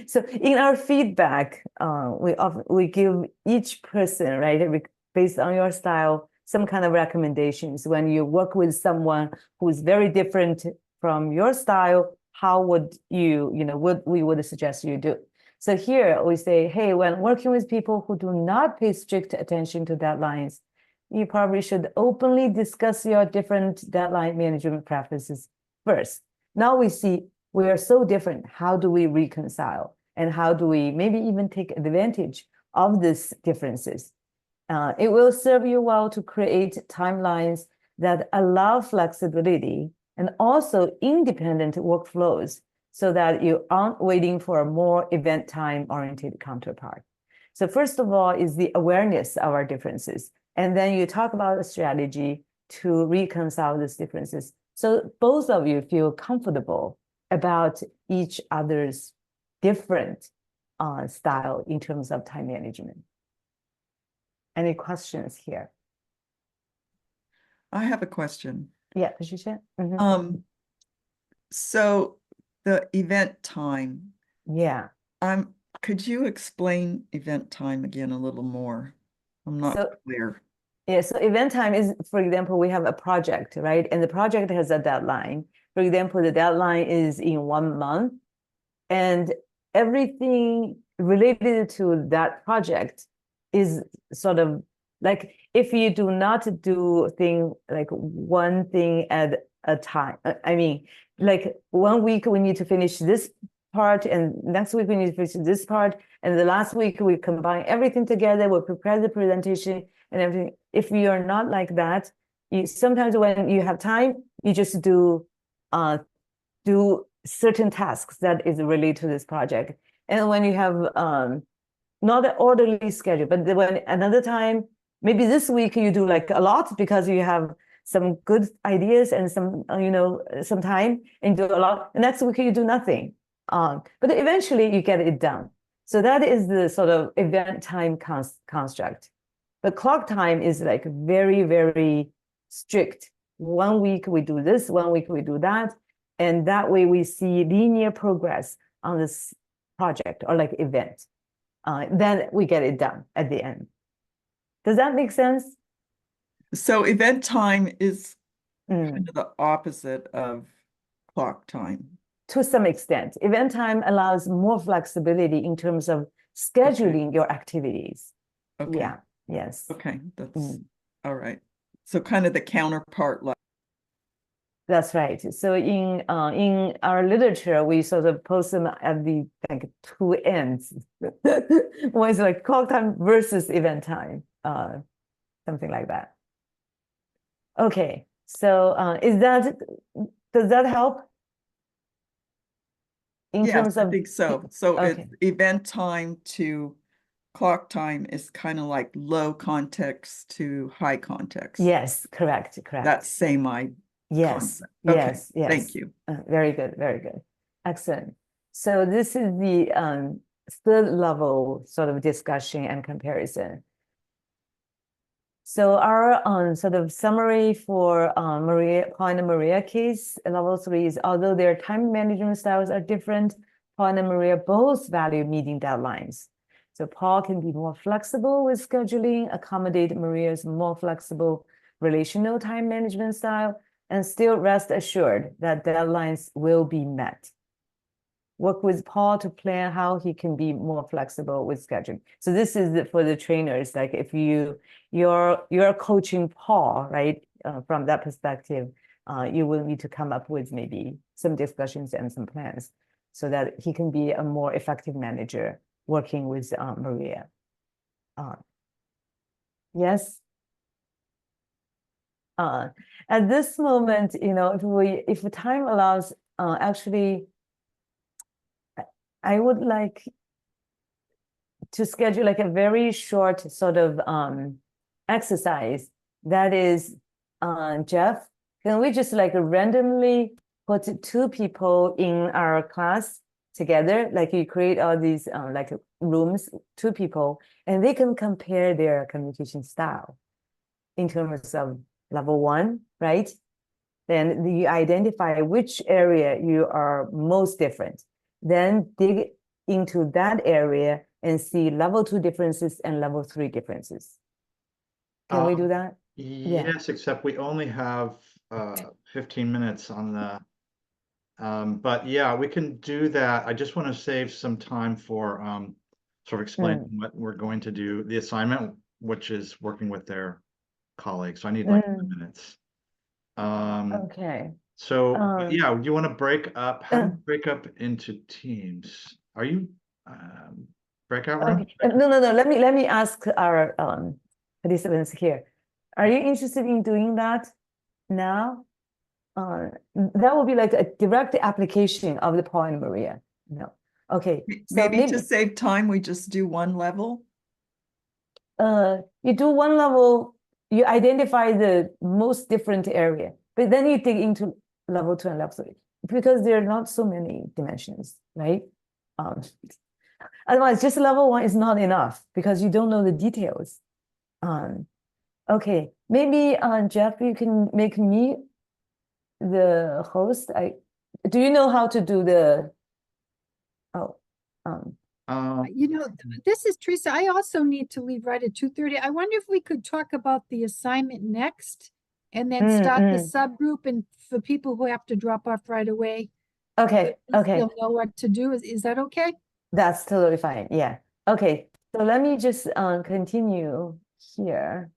So in our feedback, we give each person, right, based on your style, some kind of recommendations. When you work with someone who is very different from your style, how would what we would suggest you do? So here we say, hey, when working with people who do not pay strict attention to deadlines, you probably should openly discuss your different deadline management preferences first. Now we see we are so different. How do we reconcile? And how do we maybe even take advantage of these differences? It will serve you well to create timelines that allow flexibility and also independent workflows, so that you aren't waiting for a more event time oriented counterpart. So first of all is the awareness of our differences. And then you talk about a strategy to reconcile these differences. So both of you feel comfortable about each other's different style in terms of time management. Any questions here? I have a question. Yeah, Patricia? Mm-hmm. So the event time. Yeah. Could you explain event time again a little more? I'm not clear. Yeah, so event time is, for example, we have a project, right? And the project has a deadline. For example, the deadline is in 1 month, and everything related to that project is sort of like, if you do not do one thing at a time, I mean, like 1 week we need to finish this part, and next week we need to finish this part, and the last week we combine everything together, we prepare the presentation and everything. If you're not like that, sometimes when you have time, you just do certain tasks that is related to this project. And when you have not an orderly schedule, but when another time, maybe this week you do like a lot because you have some good ideas and some time, and you do a lot. And next week you do nothing. But eventually you get it done. So that is the sort of event time construct. The clock time is like very, very strict. 1 week we do this, 1 week we do that. And that way we see linear progress on this project or like event. Then we get it done at the end. Does that make sense? So event time is kind of the opposite of clock time. To some extent, event time allows more flexibility in terms of scheduling your activities. Okay. Yeah. Yes. Okay. That's all right. So kind of the counterpart. That's right. So in our literature, we sort of post them at the two ends. One is like clock time versus event time, something like that. Okay. So does that help? In terms of, I think so. So okay. It's event time to clock time is kind of like low context to high context. Yes, correct. That same idea. Yes, okay. yes. Thank you. Very good, very good. Excellent. So this is the third level sort of discussion and comparison. So our sort of summary for Paul and Maria case, level 3 is, although their time management styles are different, Paul and Maria both value meeting deadlines. So Paul can be more flexible with scheduling, accommodate Maria's more flexible relational time management style, and still rest assured that deadlines will be met. Work with Paul to plan how he can be more flexible with scheduling. So this is for the trainers, like if you're coaching Paul, right, from that perspective, you will need to come up with maybe some discussions and some plans so that he can be a more effective manager working with Maria. Yes. At this moment, if time allows, actually, I would like to schedule like a very short sort of exercise. That is, Jeff, can we just like randomly put two people in our class together, like you create all these like rooms, two people, and they can compare their communication style in terms of level 1, right? Then you identify which area you are most different. Then dig into that area and see level 2 differences and level 3 differences. Can we do that? Yes, except we only have 15 minutes on the but yeah, we can do that. I just want to save some time for sort of explaining what we're going to do, the assignment, which is working with their colleagues. So I need like 10 minutes. Okay. So yeah, you want to break up? How do you break up into teams? Are you breakout room? No. Let me ask our participants here. Are you interested in doing that now? That will be like a direct application of the Paul and Maria. No. Okay. So maybe to save time, we just do one level. You do one level, you identify the most different area, but then you dig into level 2 and level 3 because there are not so many dimensions, right? Otherwise, just level 1 is not enough because you don't know the details. Okay, maybe Jeff, you can make me the host. Do you know how to do the you know, this is Teresa. I also need to leave right at 2:30. I wonder if we could talk about the assignment next and then start the subgroup and for people who have to drop off right away. Okay. They'll know what to do. Is that okay? That's totally fine. Yeah. Okay. So let me just continue here.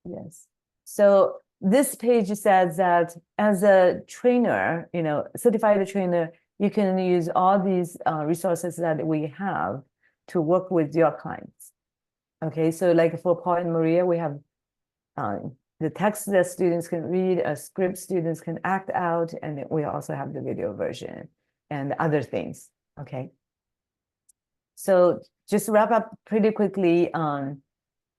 Yes. So this page says that as a trainer, you know, certified trainer, you can use all these resources that we have to work with your clients. Okay, so like for Paul and Maria, we have the text that students can read, a script students can act out, and we also have the video version and other things. Okay. So just wrap up pretty quickly on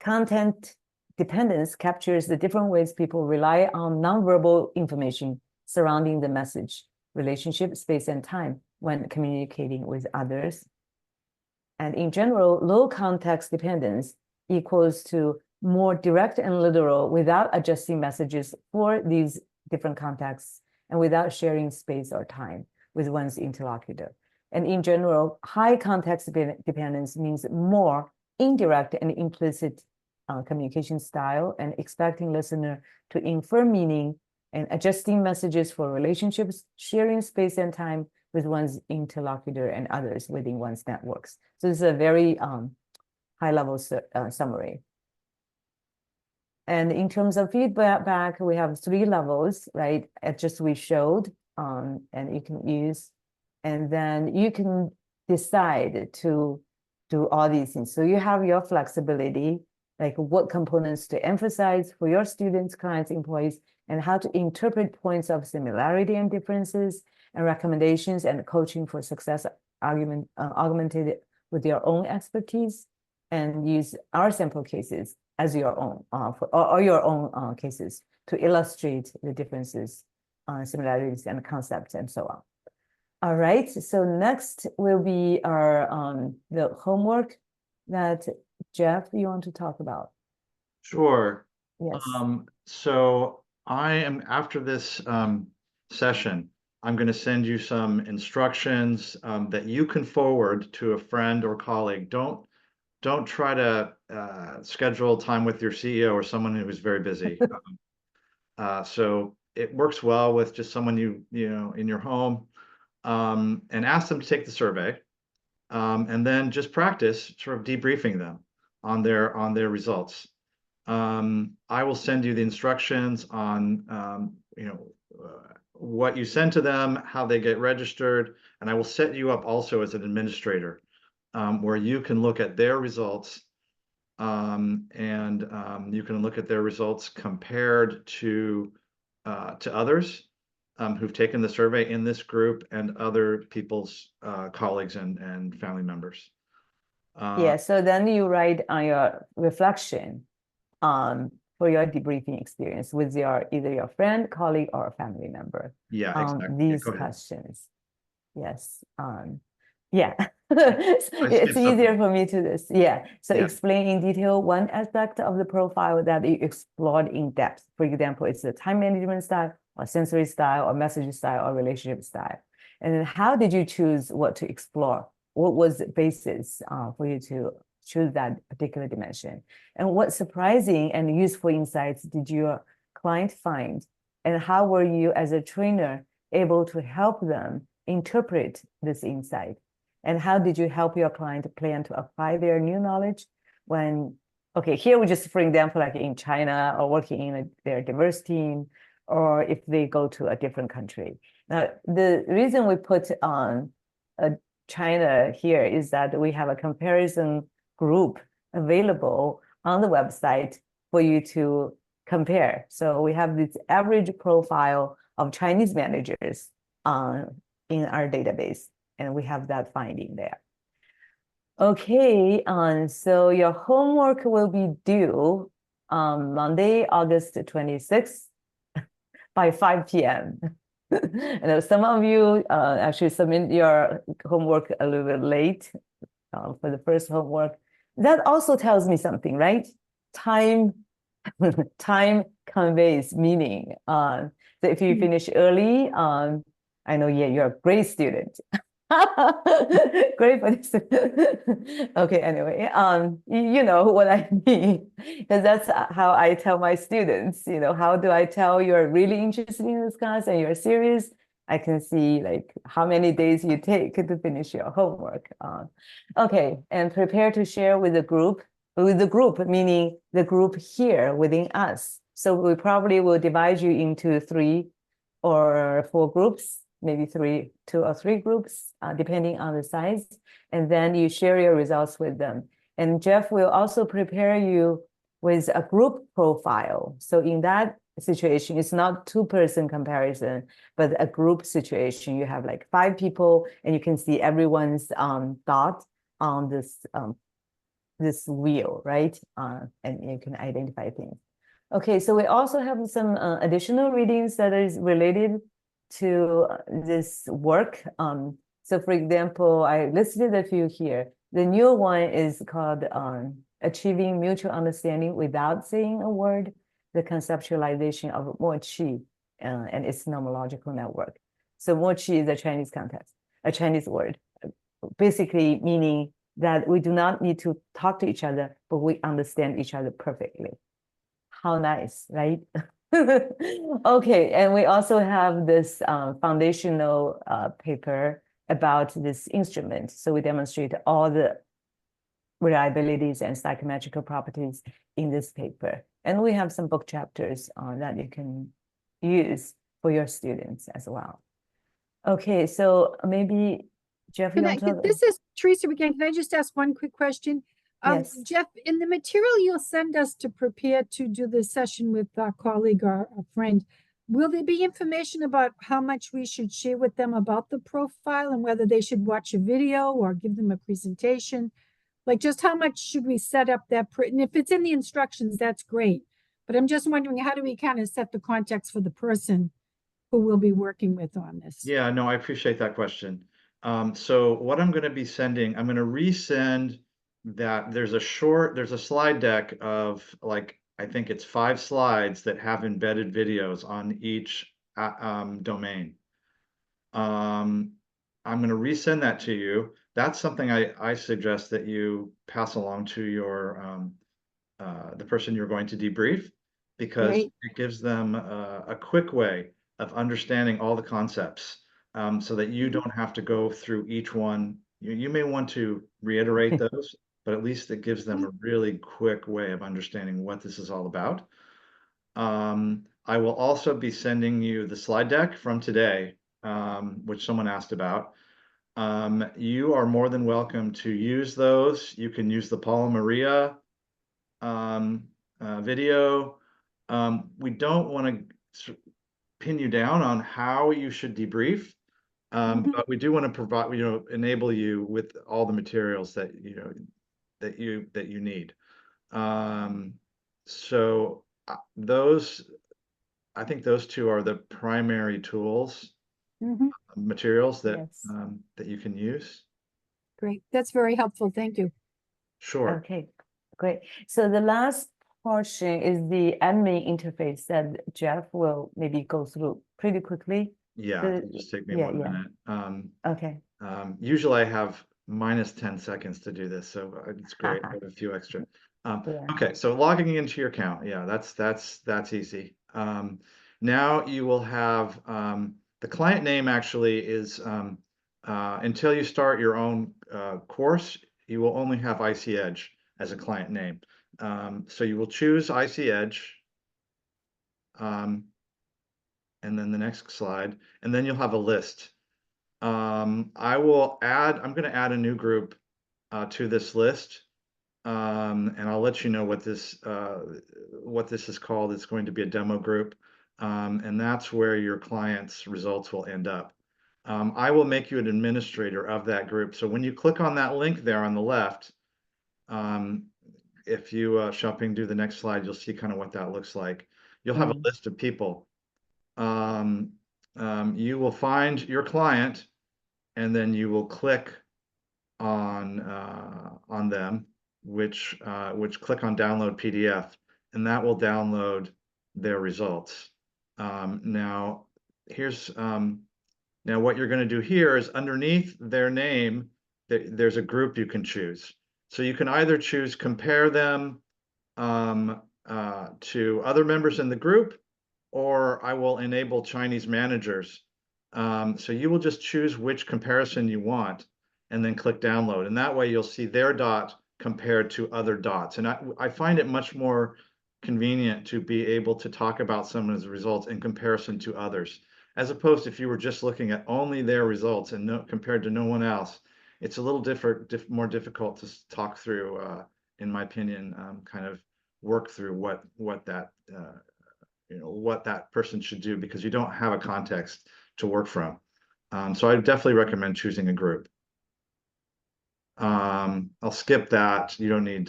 content dependence captures the different ways people rely on nonverbal information surrounding the message, relationship, space, and time when communicating with others. And in general, low context dependence equals to more direct and literal without adjusting messages for these different contexts and without sharing space or time with one's interlocutor. And in general, high context dependence means more indirect and implicit communication style and expecting listener to infer meaning and adjusting messages for relationships, sharing space and time with one's interlocutor and others within one's networks. So this is a very high level summary. And in terms of feedback, we have 3 levels, right? Just we showed, and you can use, and then you can decide to do all these things. So you have your flexibility, like what components to emphasize for your students, clients, employees, and how to interpret points of similarity and differences, and recommendations and coaching for success augmented with your own expertise, and use our sample cases as your own, or your own cases to illustrate the differences, similarities, and concepts, and so on. All right, so next will be our the homework that Jeff, you want to talk about? Sure. Yes. So I am, after this session, I'm going to send you some instructions that you can forward to a friend or colleague. Don't try to schedule time with your CEO or someone who is very busy. So it works well with just someone you know in your home, and ask them to take the survey, and then just practice sort of debriefing them on their results. I will send you the instructions on you know what you send to them, how they get registered, and I will set you up also as an administrator, where you can look at their results, and you can look at their results compared to others who've taken the survey in this group and other people's colleagues and family members. Yeah, so then you write on your reflection, for your debriefing experience with either your friend, colleague, or family member. Yeah, exactly. These Go ahead. questions. Yes. Yeah. It's easier for me to this. Yeah. So explain in detail one aspect of the profile that you explored in depth. For example, it's the time management style, or sensory style, or message style, or relationship style. And then how did you choose what to explore? What was the basis for you to choose that particular dimension? And what surprising and useful insights did your client find? And how were you as a trainer able to help them interpret this insight? And how did you help your client plan to apply their new knowledge when, okay, here we just, for example, like in China or working in their diverse team, or if they go to a different country. Now, the reason we put on China here is that we have a comparison group available on the website for you to compare. So we have this average profile of Chinese managers in our database, and we have that finding there. Okay, so your homework will be due on Monday, August 26th by 5 p.m. And some of you actually submit your homework a little bit late for the first homework. That also tells me something, right? Time conveys meaning. So if you finish early, I know, yeah, you're a great student. Great for this. Okay, anyway, you know what I mean, because that's how I tell my students, you know, how do I tell you're really interested in this class and you're serious? I can see like how many days you take to finish your homework. Okay, and prepare to share with the group, meaning the group here within us. So we probably will divide you into 3 or 4 groups, maybe 2 or 3 groups, depending on the size. And then you share your results with them. And Jeff will also prepare you with a group profile. So in that situation, it's not 2-person comparison, but a group situation. You have like 5 people, and you can see everyone's dot on this wheel, right? And you can identify things. Okay, so we also have some additional readings that is related to this work. So for example, I listed a few here. The new one is called Achieving Mutual Understanding Without Saying a Word, the conceptualization of Mo-Chi and its nomological network. So Mo-Chi is a Chinese context, a Chinese word, basically meaning that we do not need to talk to each other, but we understand each other perfectly. How nice, right? Okay, and we also have this foundational paper about this instrument. So we demonstrate all the reliabilities and psychometrical properties in this paper. And we have some book chapters that you can use for your students as well. Okay, so maybe Jeff, you want to talk? This is Teresa again. Can I just ask one quick question? Yes. Jeff, in the material you'll send us to prepare to do the session with our colleague or a friend, will there be information about how much we should share with them about the profile and whether they should watch a video or give them a presentation? Like just how much should we set up that? And if it's in the instructions, that's great. But I'm just wondering, how do we kind of set the context for the person who we'll be working with on this? Yeah, no, I appreciate that question. So what I'm going to be sending, I'm going to resend that there's a slide deck of like, I think it's 5 slides that have embedded videos on each domain. I'm going to resend that to you. That's something I suggest that you pass along to your the person you're going to debrief, because Great. it gives them a quick way of understanding all the concepts, so that you don't have to go through each one. You may want to reiterate those, but at least it gives them a really quick way of understanding what this is all about. I will also be sending you the slide deck from today, which someone asked about. You are more than welcome to use those. You can use the Paul and Maria video. We don't want to pin you down on how you should debrief, but we do want to provide, enable you with all the materials that you need. So I think those two are the primary tools, materials that that you can use. Great. That's very helpful. Thank you. Sure. Okay, great. So the last portion is the admin interface that Jeff will maybe go through pretty quickly. Yeah, it'll just take me yeah, 1 yeah. minute. Okay. Usually I have minus 10 seconds to do this, so it's great. I have a few extra. Okay, so logging into your account, yeah, that's easy. Now you will have the client name actually is until you start your own course, you will only have icEdge as a client name. So you will choose icEdge, and then the next slide, and then you'll have a list. I'm going to add a new group to this list. And I'll let you know what this is called. It's going to be a demo group. And that's where your client's results will end up. I will make you an administrator of that group. So when you click on that link there on the left, if you xiao-ping do the next slide, you'll see kind of what that looks like. You'll have a list of people. You will find your client, and then you will click on them, which click on download PDF, and that will download their results. Now what you're going to do here is underneath their name, there's a group you can choose. So you can either choose compare them to other members in the group, or I will enable Chinese managers. So you will just choose which comparison you want and then click download. And that way you'll see their dot compared to other dots. And I find it much more convenient to be able to talk about someone's results in comparison to others, as opposed to if you were just looking at only their results and compared to no one else. It's a little more difficult to talk through, in my opinion, kind of work through what that what that person should do, because you don't have a context to work from. So I definitely recommend choosing a group. I'll skip that. You don't need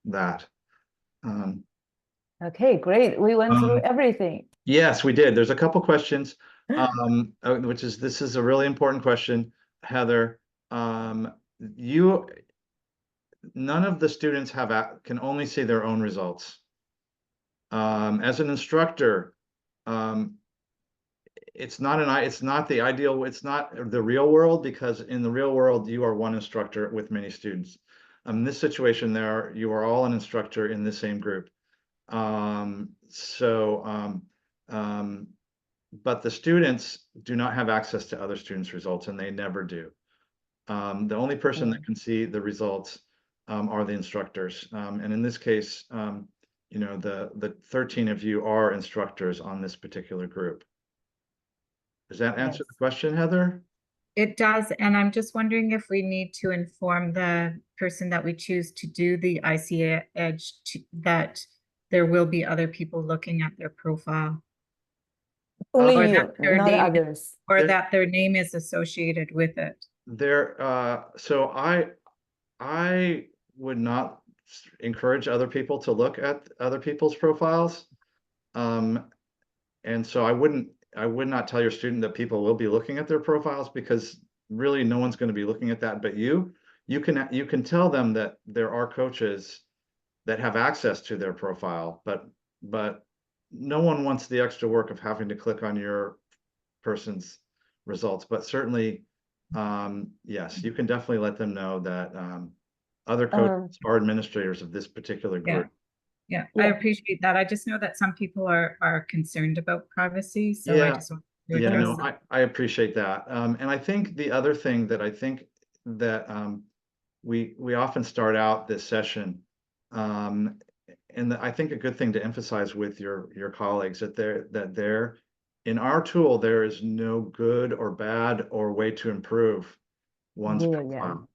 that. Okay, great. We went through everything. Yes, we did. There's a couple questions, this is a really important question, Heather. None of the students can only see their own results. As an instructor, it's not the ideal, it's not the real world, because in the real world you are one instructor with many students. In this situation there, you are all an instructor in the same group. But the students do not have access to other students' results, and they never do. The only person that can see the results are the instructors. And in this case, the 13 of you are instructors on this particular group. Does that answer the question, Heather? It does. And I'm just wondering if we need to inform the person that we choose to do the icEdge that there will be other people looking at their profile. Only you, not others. Or that their name is associated with it. So I would not encourage other people to look at other people's profiles. And so I would not tell your student that people will be looking at their profiles, because really no one's going to be looking at that but you. You can tell them that there are coaches that have access to their profile, but no one wants the extra work of having to click on your person's results. But certainly, yes, you can definitely let them know that other coaches are administrators of this particular group. Yeah, I appreciate that. I just know that some people are concerned about privacy, so I just want to address that. I appreciate that. And I think the other thing that we often start out this session, and I think a good thing to emphasize with your colleagues that they're in our tool, there is no good or bad or way to improve one's profile.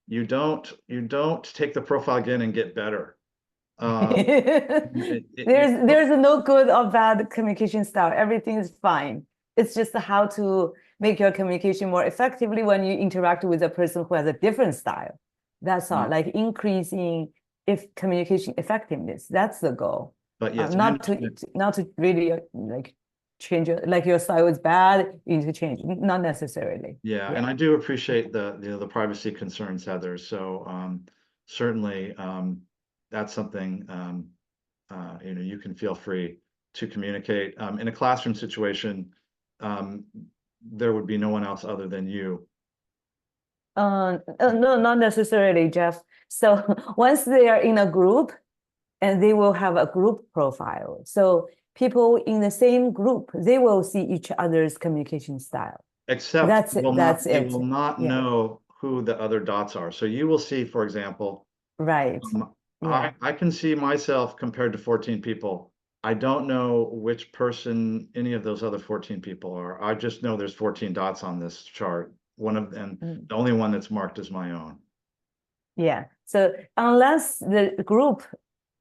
You don't take the profile again and get better. There's no good or bad communication style. Everything is fine. It's just how to make your communication more effectively when you interact with a person who has a different style. That's all. Like increasing communication effectiveness. That's the goal. But yes, not to really like change it, like your style is bad, you need to change, not necessarily. Yeah, and I do appreciate the privacy concerns, Heather. So certainly that's something you can feel free to communicate. In a classroom situation, there would be no one else other than you. No, not necessarily, Jeff. So once they are in a group, and they will have a group profile. So people in the same group, they will see each other's communication style. Except that's it. That's they it. will not know who the other dots are. So you will see, for example, right. I can see myself compared to 14 people. I don't know which person any of those other 14 people are. I just know there's 14 dots on this chart. One of them, the only one that's marked is my own. Yeah. So unless the group,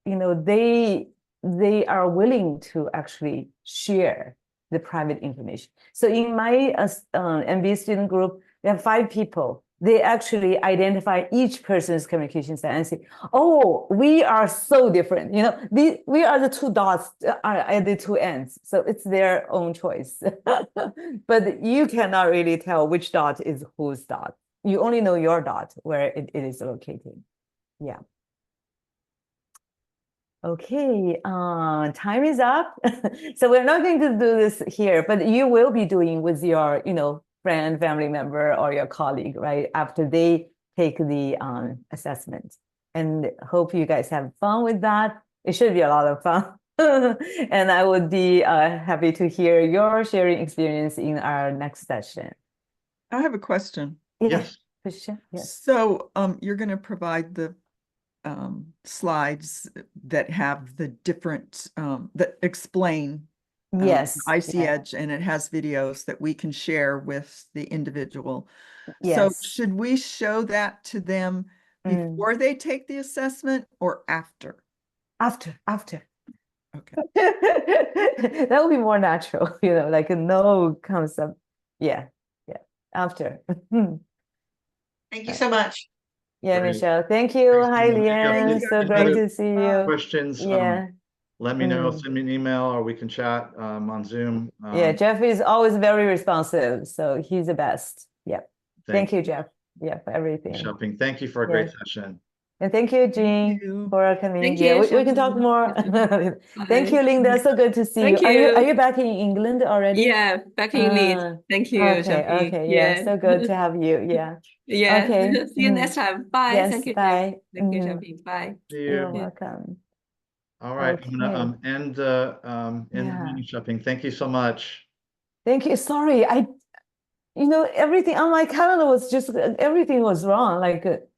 they are willing to actually share the private information. So in my MBA student group, we have 5 people. They actually identify each person's communication style and say, oh, we are so different. We are the 2 dots at the 2 ends. So it's their own choice. But you cannot really tell which dot is whose dot. You only know your dot, where it is located. Yeah. Okay, time is up. So we're not going to do this here, but you will be doing with your, friend, family member, or your colleague, right? After they take the assessment. And hope you guys have fun with that. It should be a lot of fun. And I would be happy to hear your sharing experience in our next session. I have a question. Yes. Yes. So you're going to provide the slides that have the different that explain icEdge, and it has videos that we can share with the individual. So should we show that to them before they take the assessment or after? After. Okay. That would be more natural, like a no concept. Yeah. After. Thank you so much. Yeah, Great. Michelle. Thank you. Thanks, Hi, Emily. Leanne. So great to see you. Questions? Yeah. Let me know. Send me an email, or we can chat on Zoom. Yeah, Jeff is always very responsive, so he's the best. Yeah. Thank you, Jeff. Yeah, for everything. Xiao-ping, thank you for a great session. And thank you, Jean, for coming. Thank Yeah, you, we can talk more. Thank you, Linda. So good to see you. Are you back in England already? Yeah, back in Leeds. Thank you. Okay. Yeah, so good to have you. Yeah. Yeah. Okay. See you next time. Bye. Yes, Thank you. bye. Thank you, Xiao-ping. Bye. See you. You're welcome. All right. I'm gonna end the meeting, Xiao-ping. Thank you so much. Thank you. Sorry, everything on my calendar was just everything was wrong. Like